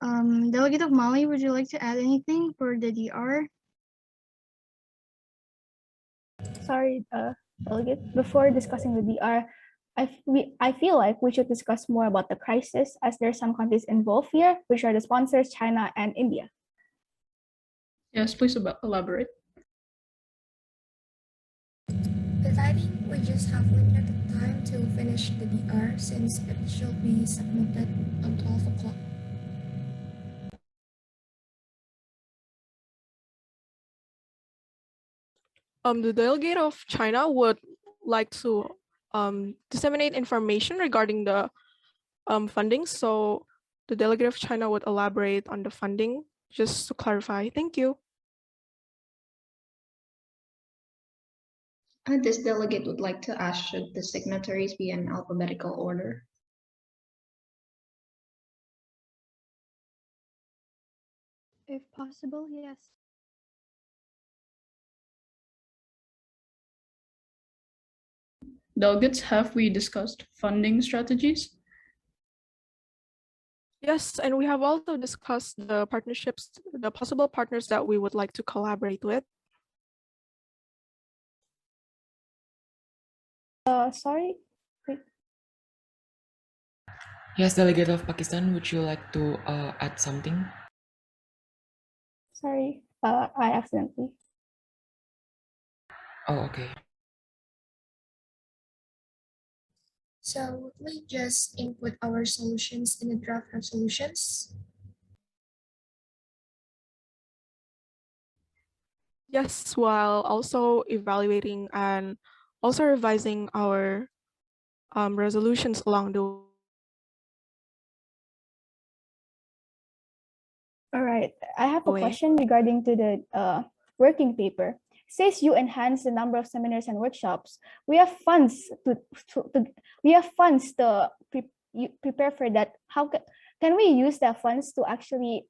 Delegate of Mali, would you like to add anything for the DR? Sorry, delegate. Before discussing the DR, I feel like we should discuss more about the crisis, as there are some countries involved here, which are the sponsors, China and India. Yes, please elaborate. But I think we just have limited time to finish the DR since it should be submitted on 12 o'clock. The delegate of China would like to disseminate information regarding the funding. So the delegate of China would elaborate on the funding, just to clarify. Thank you. This delegate would like to ask, should the signatories be in alphabetical order? If possible, yes. Delegates, have we discussed funding strategies? Yes, and we have also discussed the partnerships, the possible partners that we would like to collaborate with. Sorry. Wait. Yes, Delegate of Pakistan, would you like to add something? Sorry. I accidentally. Oh, okay. So would we just input our solutions in the draft resolutions? Yes, while also evaluating and also revising our resolutions along the way. All right. I have a question regarding to the working paper. Says you enhance the number of seminars and workshops. We have funds to prepare for that. How can we use the funds to actually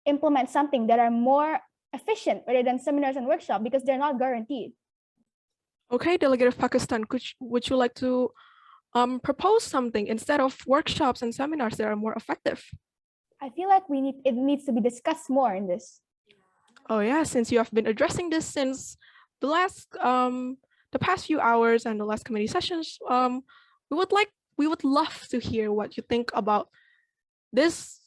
implement something that are more efficient rather than seminars and workshops because they're not guaranteed? Okay, Delegate of Pakistan, would you like to propose something instead of workshops and seminars that are more effective? I feel like it needs to be discussed more in this. Oh yeah, since you have been addressing this since the past few hours and the last committee sessions, we would love to hear what you think about this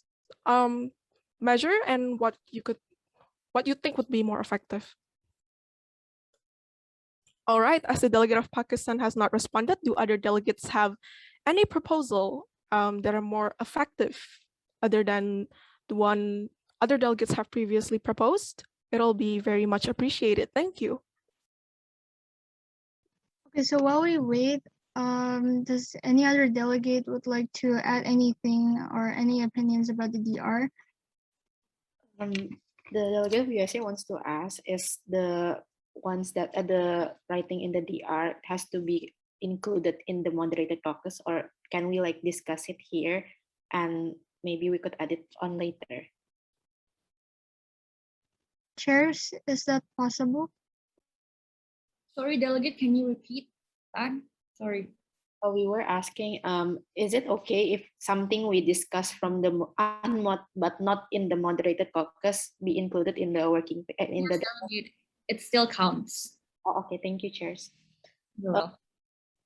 measure and what you think would be more effective. All right, as the delegate of Pakistan has not responded, do other delegates have any proposal that are more effective other than the one other delegates have previously proposed? It'll be very much appreciated. Thank you. Okay, so while we wait, does any other delegate would like to add anything or any opinions about the DR? The delegate of USA wants to ask is the ones that the writing in the DR has to be included in the moderated caucus, or can we like discuss it here and maybe we could add it on later? Chairs, is that possible? Sorry, delegate, can you repeat that? Sorry. We were asking, is it okay if something we discuss from the but not in the moderated caucus be included in the working in the delegate? It still counts. Oh, okay, thank you, chairs. You're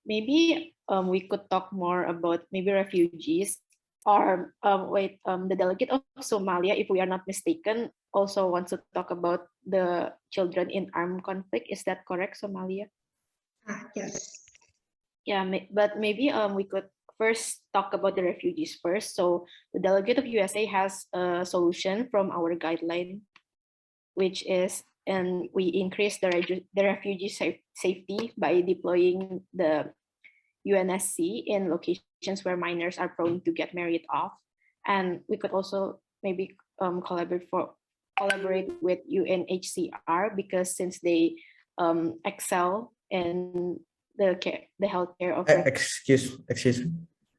Maybe we could talk more about maybe refugees or the delegate of Somalia, if we are not mistaken, also wants to talk about the children in armed conflict. Is that correct, Somalia? Yes. Yeah, but maybe we could first talk about the refugees first. So the delegate of USA has a solution from our guideline, which is, and we increase the refugee safety by deploying the UNSC in locations where minors are prone to get married off. And we could also maybe collaborate with UNHCR, because since they excel in the healthcare of Excuse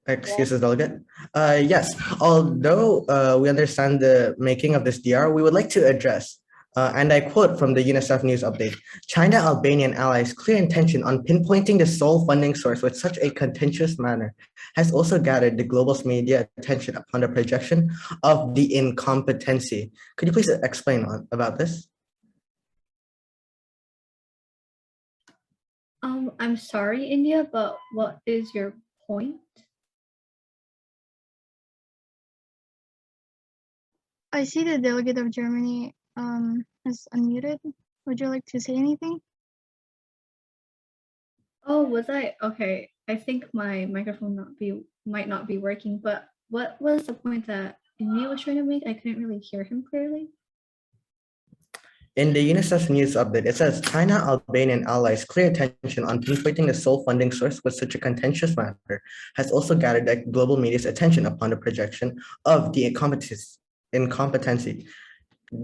us, delegate. Yes, although we understand the making of this DR, we would like to address, and I quote from the UNICEF news update, China, Albania, and allies' clear intention on pinpointing the sole funding source with such a contentious manner has also gathered the global media attention upon the projection of the incompetency. Could you please explain about this? I'm sorry, India, but what is your point? I see the delegate of Germany is unmuted. Would you like to say anything? Oh, was I? Okay, I think my microphone might not be working, but what was the point that India was trying to make? I couldn't really hear him clearly. In the UNICEF news update, it says China, Albania, and allies' clear attention on pinpointing the sole funding source with such a contentious matter has also gathered the global media's attention upon the projection of the incompetency.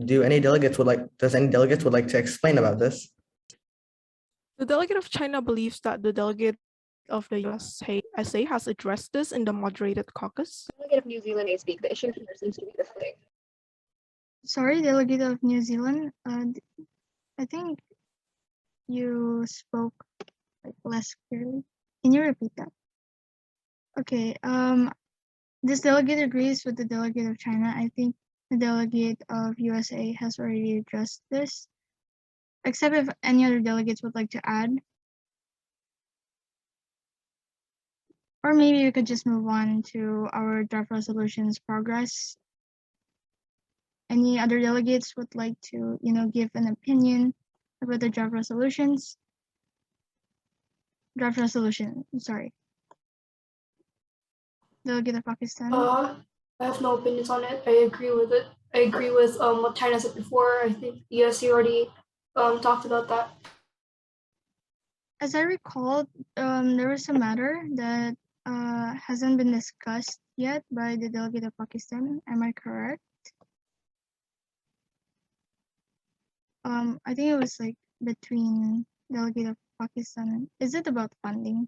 Does any delegates would like to explain about this? The delegate of China believes that the delegate of the USA has addressed this in the moderated caucus. Delegate of New Zealand may speak. The issue here seems to be the thing. Sorry, delegate of New Zealand. I think you spoke like less clearly. Can you repeat that? Okay. This delegate agrees with the delegate of China. I think the delegate of USA has already addressed this, except if any other delegates would like to add. Or maybe we could just move on to our draft resolutions progress. Any other delegates would like to, give an opinion about the draft resolutions? Draft resolution, sorry. Delegate of Pakistan. I have no opinions on it. I agree with it. I agree with what China said before. I think USC already talked about that. As I recall, there was a matter that hasn't been discussed yet by the delegate of Pakistan. Am I correct? I think it was like between delegate of Pakistan. Is it about funding?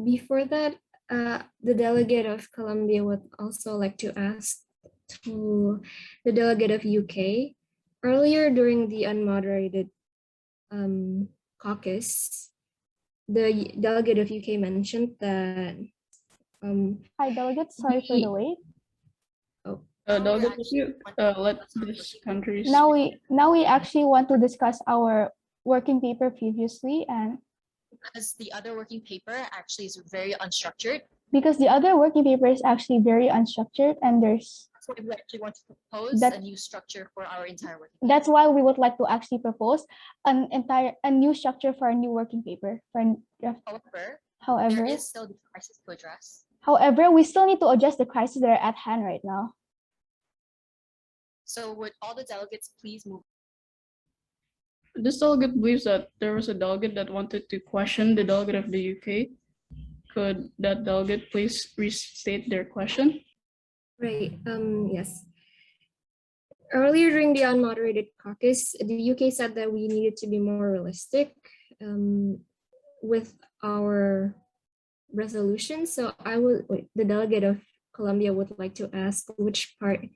Before that, the delegate of Colombia would also like to ask to the delegate of UK. Earlier during the unmoderated caucus, the delegate of UK mentioned that Hi, delegates. Sorry for the wait. Delegate, let this country Now we actually want to discuss our working paper previously, and because the other working paper actually is very unstructured. Because the other working paper is actually very unstructured, and there's That's why we actually want to propose a new structure for our entire working paper. That's why we would like to actually propose a new structure for a new working paper. However, there is still the crisis to address. However, we still need to address the crises that are at hand right now. So would all the delegates please move? This delegate believes that there was a delegate that wanted to question the delegate of the UK. Could that delegate please restate their question? Right, yes. Earlier during the unmoderated caucus, the UK said that we needed to be more realistic with our resolution. So the delegate of Colombia would like to ask which part,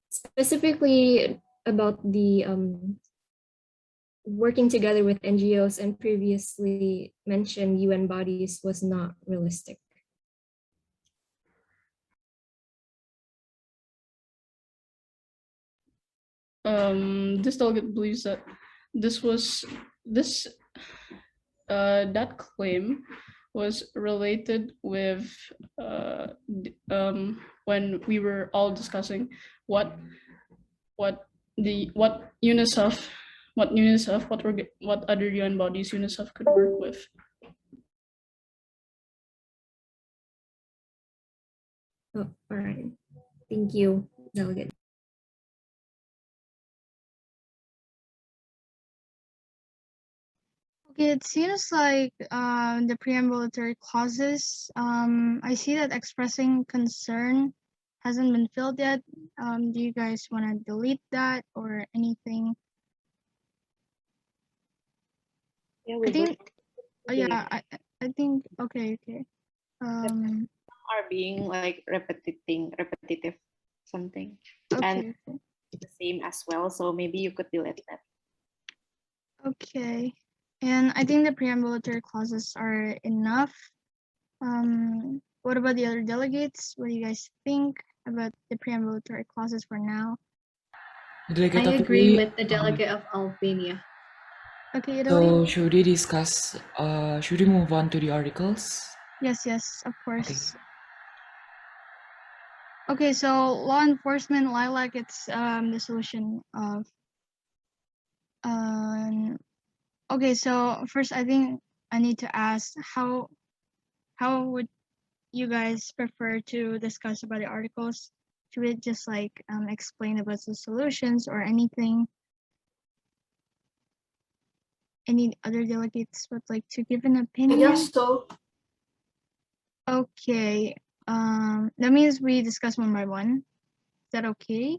specifically about the working together with NGOs and previously mentioned UN bodies was not realistic. This delegate believes that that claim was related with when we were all discussing what UNICEF, what other UN bodies UNICEF could work with. Oh, all right. Thank you, delegate. Okay, it seems like the preambulatory clauses, I see that expressing concern hasn't been filled yet. Do you guys want to delete that or anything? Yeah, I think, I think, okay. Are being like repetitive something. Okay. And the same as well, so maybe you could delete that. Okay, and I think the preambulatory clauses are enough. What about the other delegates? What do you guys think about the preambulatory clauses for now? I agree with the delegate of Albania. Okay, So should we discuss, should we move on to the articles? Yes, of course. Okay, so law enforcement, Lilac, it's the solution of okay, so first I think I need to ask how would you guys prefer to discuss about the articles? Should we just like explain about the solutions or anything? Any other delegates would like to give an opinion? I guess so. Okay, that means we discuss one by one. Is that okay?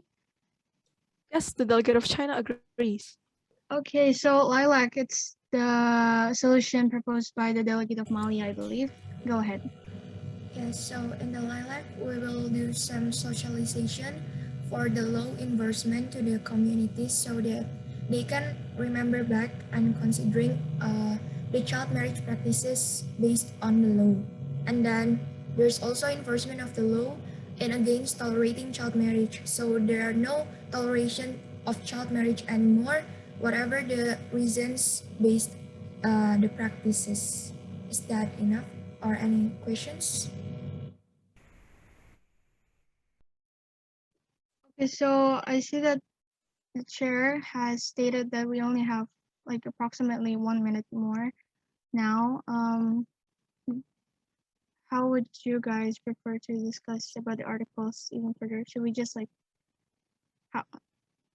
Yes, the delegate of China agrees. Okay, so Lilac, it's the solution proposed by the delegate of Mali, I believe. Go ahead. Yes, so in the Lilac, we will do some socialization for the law enforcement to the communities so that they can remember back and considering the child marriage practices based on the law. And then There's also enforcement of the law and against tolerating child marriage. So there are no toleration of child marriage anymore, whatever the reasons based the practices. Is that enough or any questions? Okay, so I see that the chair has stated that we only have like approximately 1 minute more now. How would you guys prefer to discuss about the articles even further? Should we just like, how,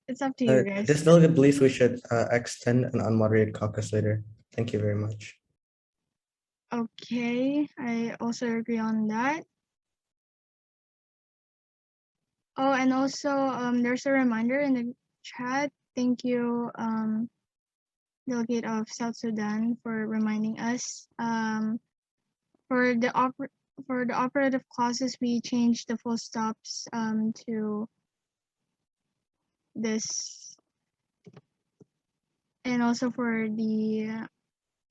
it's up to you guys. This delegate believes we should extend an unmoderated caucus later. Thank you very much. Okay, I also agree on that. Oh, and also there's a reminder in the chat. Thank you, Delegate of South Sudan, for reminding us. For the operative clauses, we changed the full stops to this, and also for the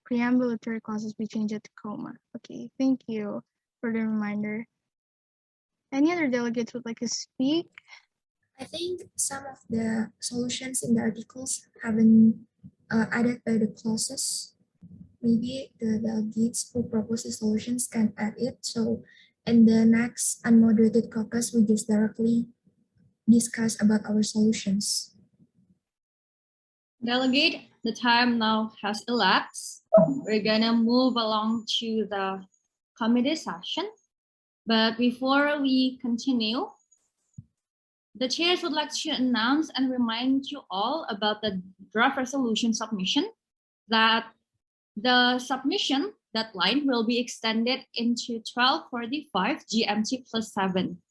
preambulatory clauses, we changed it to comma. Okay, thank you for the reminder. Any other delegates would like to speak? I think some of the solutions in the articles have been added by the clauses. Maybe the delegates who propose the solutions can add it. So in the next unmoderated caucus, we just directly discuss about our solutions. Delegate, the time now has elapsed. We're gonna move along to the committee session. But before we continue, the chairs would like to announce and remind you all about the draft resolution submission, that the submission deadline will be extended into 12:45 GMT +7.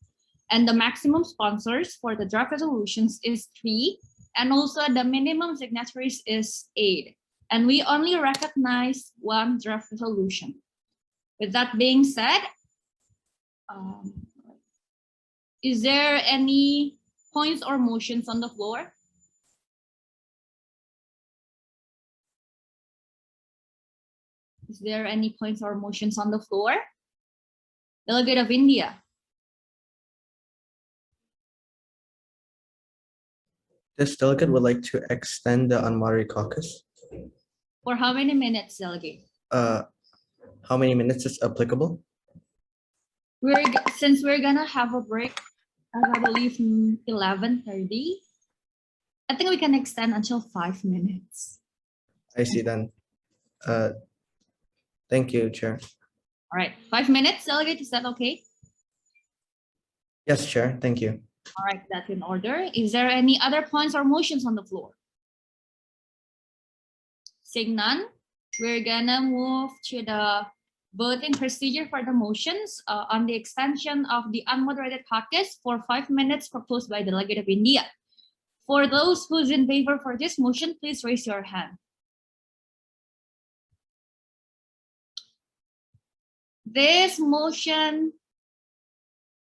And the maximum sponsors for the draft resolutions is 3, and also the minimum signatories is 8. And we only recognize 1 draft resolution. With that being said, is there any points or motions on the floor? Is there any points or motions on the floor? Delegate of India. This delegate would like to extend the unmoderated caucus. For how many minutes, delegate? How many minutes is applicable? Since we're gonna have a break, I believe 11:30. I think we can extend until 5 minutes. I see then. Thank you, Chair. All right, 5 minutes, delegate, is that okay? Yes, Chair, thank you. All right, that's in order. Is there any other points or motions on the floor? Seeing none, we're gonna move to the voting procedure for the motions on the extension of the unmoderated caucus for 5 minutes proposed by the Delegate of India. For those who's in favor for this motion, please raise your hand. This motion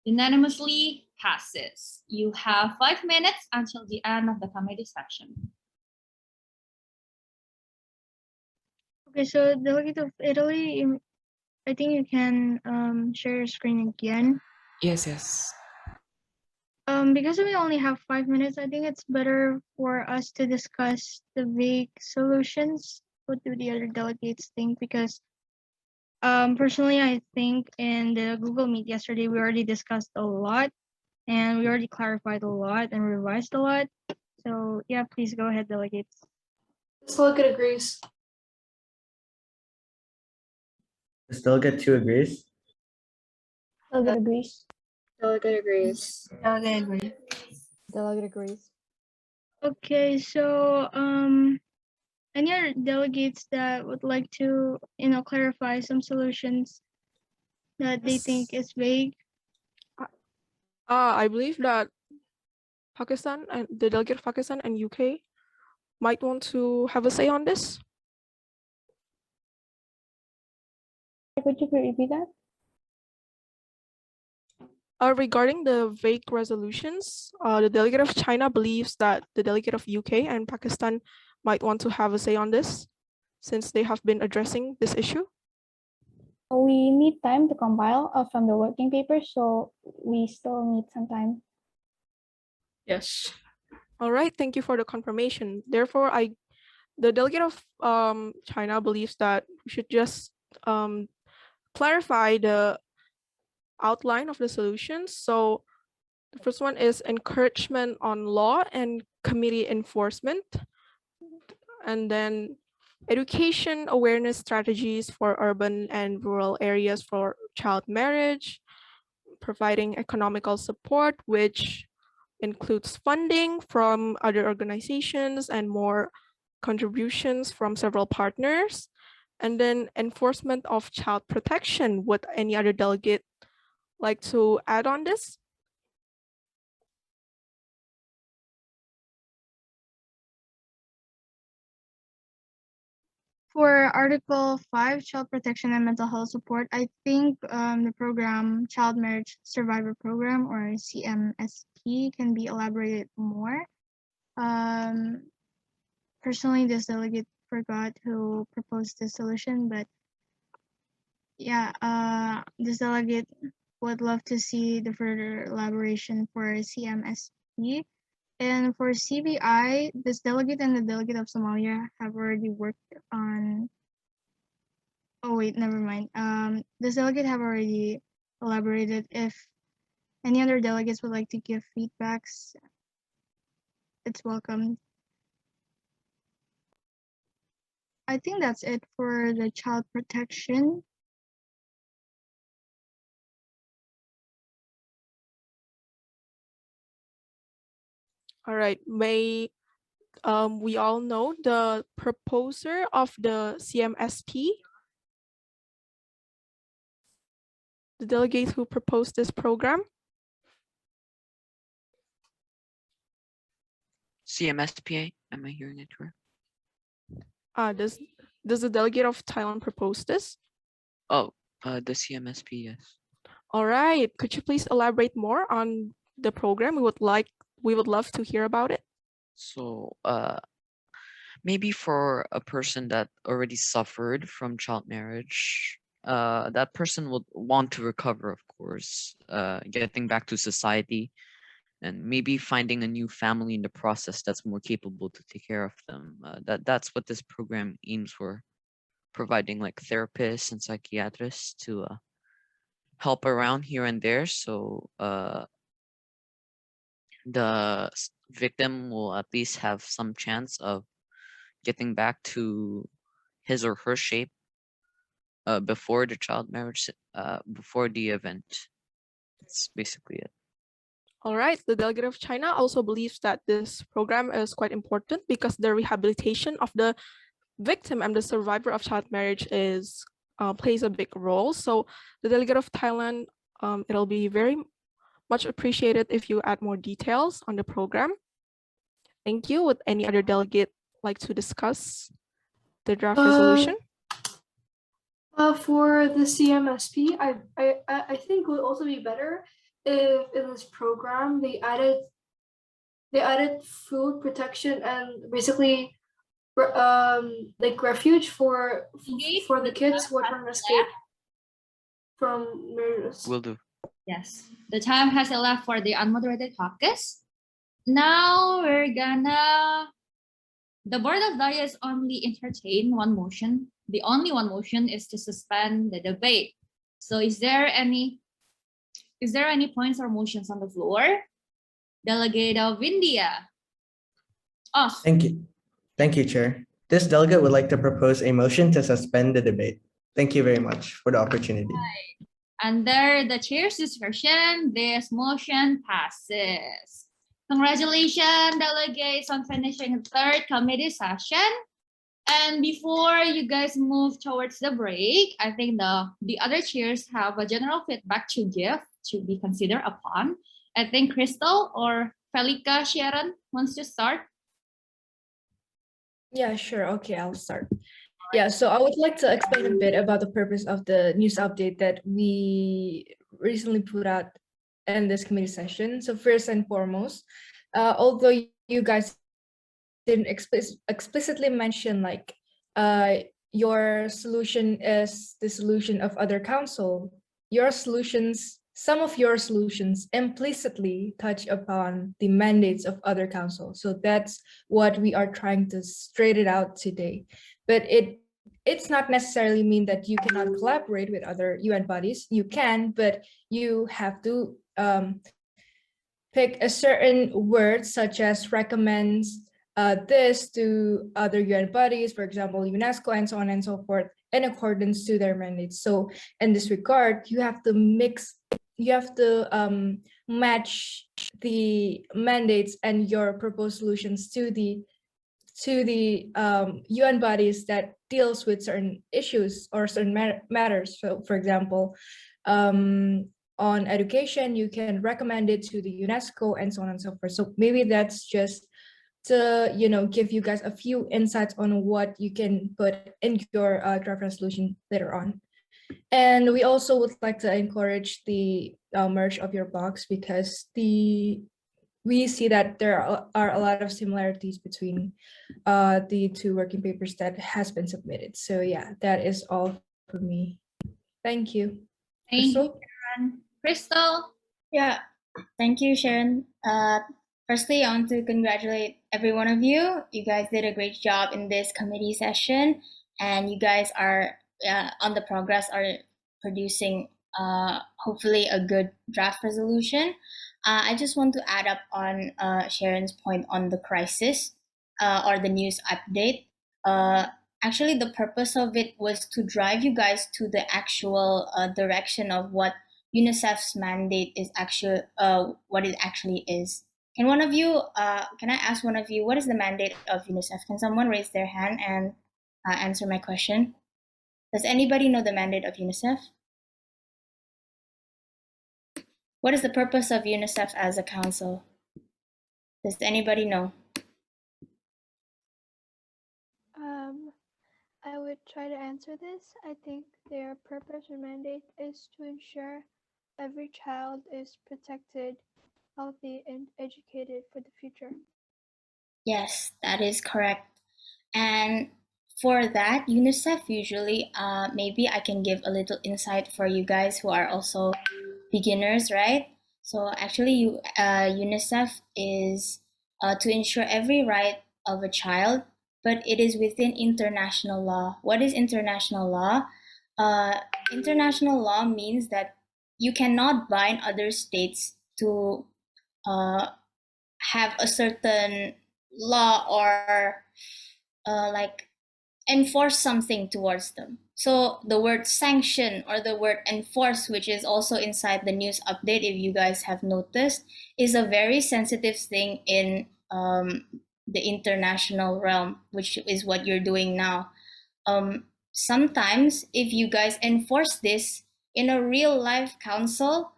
unanimously passes. You have 5 minutes until the end of the committee session. Okay, so Delegate of Italy, I think you can share your screen again. Yes, yes. Because we only have 5 minutes, I think it's better for us to discuss the vague solutions. What do the other delegates think? Because personally, I think in the Google Meet yesterday, we already discussed a lot and we already clarified a lot and revised a lot. So yeah, please go ahead, delegates. This delegate agrees. This delegate 2 agrees. Delegate agrees. Delegate agrees. Delegate agrees. Delegate agrees. Okay, so any other delegates that would like to, clarify some solutions that they think is vague? I believe that Pakistan and the delegate of Pakistan and UK might want to have a say on this. Could you repeat that? Regarding the vague resolutions, the delegate of China believes that the delegate of UK and Pakistan might want to have a say on this, since they have been addressing this issue. we need time to compile from the working paper, so we still need some time. Yes. All right, thank you for the confirmation. Therefore, the delegate of China believes that we should just clarify the outline of the solutions. So the first one is encouragement on law and committee enforcement. And then education awareness strategies for urban and rural areas for child marriage, providing economical support, which includes funding from other organizations and more contributions from several partners. And then enforcement of child protection. Would any other delegate like to add on this? For Article 5, Child Protection and Mental Health Support, I think the program Child Marriage Survivor Program, or CMSP, can be elaborated more. Personally, this delegate forgot who proposed the solution, but yeah, this delegate would love to see the further elaboration for CMSP. And for CBI, this delegate and the delegate of Somalia have already worked on. Oh wait, never mind. This delegate have already elaborated. If any other delegates would like to give feedbacks, it's welcome. I think that's it for the child protection. All right, we all know the proposer of the CMSP, the delegate who proposed this program? CMSPA, am I hearing it correct? Does the delegate of Thailand propose this? Oh, the CMSP, yes. All right, could you please elaborate more on the program? We would love to hear about it. So, maybe for a person that already suffered from child marriage, that person would want to recover, of course, getting back to society, and maybe finding a new family in the process that's more capable to take care of them. That's what this program aims for, providing like therapists and psychiatrists to help around here and there. So the victim will at least have some chance of getting back to his or her shape before the child marriage, before the event. That's basically it. All right, the delegate of China also believes that this program is quite important because the rehabilitation of the victim and the survivor of child marriage plays a big role. So the delegate of Thailand, it'll be very much appreciated if you add more details on the program. Thank you. Would any other delegate like to discuss the draft resolution? For the CMSP, I think would also be better if in this program they added food protection and basically like refuge for the kids who are trying to escape from marriages. Will do. Yes, the time has elapsed for the unmoderated caucus. Now the Board of Dais only entertain one motion. The only one motion is to suspend the debate. So is there any points or motions on the floor? Delegate of India. Oh. Thank you. Thank you, Chair. This delegate would like to propose a motion to suspend the debate. Thank you very much for the opportunity. Right. Under the chair's discretion, this motion passes. Congratulations, delegates, on finishing the third committee session. And before you guys move towards the break, I think the other chairs have a general feedback to give to be considered upon. I think Crystal or Felica Sharon wants to start. Yeah, sure. Okay, I'll start. Yeah, so I would like to explain a bit about the purpose of the news update that we recently put out in this committee session. So first and foremost, although you guys didn't explicitly mention like your solution is the solution of other council, some of your solutions implicitly touch upon the mandates of other council. So that's what we are trying to straighten out today. But it's not necessarily mean that you cannot collaborate with other UN bodies. You can, but you have to pick a certain word such as recommends this to other UN bodies, for example, UNESCO and so on and so forth, in accordance to their mandates. So in this regard, you have to match the mandates and your proposed solutions to the UN bodies that deals with certain issues or certain matters. So for example, on education, you can recommend it to the UNESCO and so on and so forth. So maybe that's just to give you guys a few insights on what you can put in your draft resolution later on. And we also would like to encourage the merge of your box, because we see that there are a lot of similarities between the two working papers that has been submitted. So yeah, that is all for me. Thank you. Thank Crystal? you, Sharon. Crystal? Yeah, thank you, Sharon. Firstly, I want to congratulate every one of you. You guys did a great job in this committee session, and you guys are on the progress are producing hopefully a good draft resolution. I just want to add up on Sharon's point on the crisis or the news update. Actually, the purpose of it was to drive you guys to the actual direction of what UNICEF's mandate is actually, what it actually is. Can one of you, can I ask one of you, what is the mandate of UNICEF? Can someone raise their hand and answer my question? Does anybody know the mandate of UNICEF? What is the purpose of UNICEF as a council? Does anybody know? I would try to answer this. I think their purpose or mandate is to ensure every child is protected, healthy, and educated for the future. Yes, that is correct. And for that, UNICEF usually, maybe I can give a little insight for you guys who are also beginners, right? So actually, UNICEF is to ensure every right of a child, but it is within international law. What is international law? International law means that you cannot bind other states to have a certain law or like enforce something towards them. So the word sanction or the word enforce, which is also inside the news update, if you guys have noticed, is a very sensitive thing in the international realm, which is what you're doing now. Sometimes if you guys enforce this in a real life council,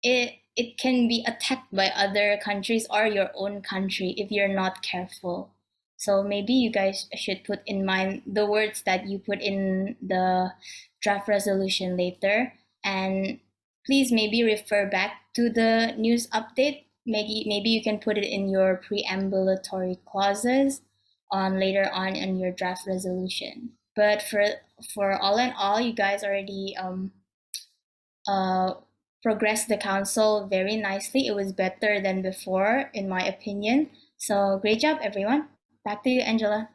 it can be attacked by other countries or your own country if you're not careful. So maybe you guys should put in mind the words that you put in the draft resolution later, and please maybe refer back to the news update. Maybe you can put it in your preambulatory clauses on later on in your draft resolution. But for all in all, you guys already progressed the council very nicely. It was better than before, in my opinion. So great job, everyone. Back to you, Angela.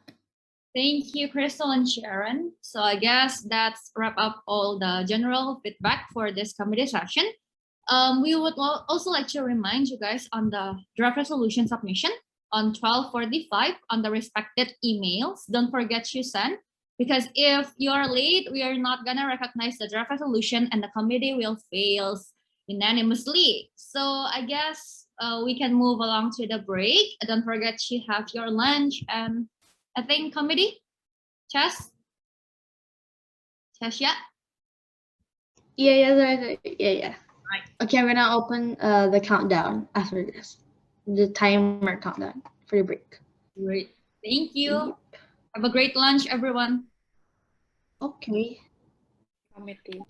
Thank you, Crystal and Sharon. So I guess that's wrap up all the general feedback for this committee session. We would also like to remind you guys on the draft resolution submission on 12:45 on the respected emails. Don't forget to send, because if you're late, we are not gonna recognize the draft resolution and the committee will fail unanimously. So I guess we can move along to the break. Don't forget to have your lunch, and I think committee, Chess, yeah. Yeah. Right. Okay, I'm gonna open the countdown after this. The timer countdown for the break. Great. Thank you. Have a great lunch, everyone. Okay. Committee.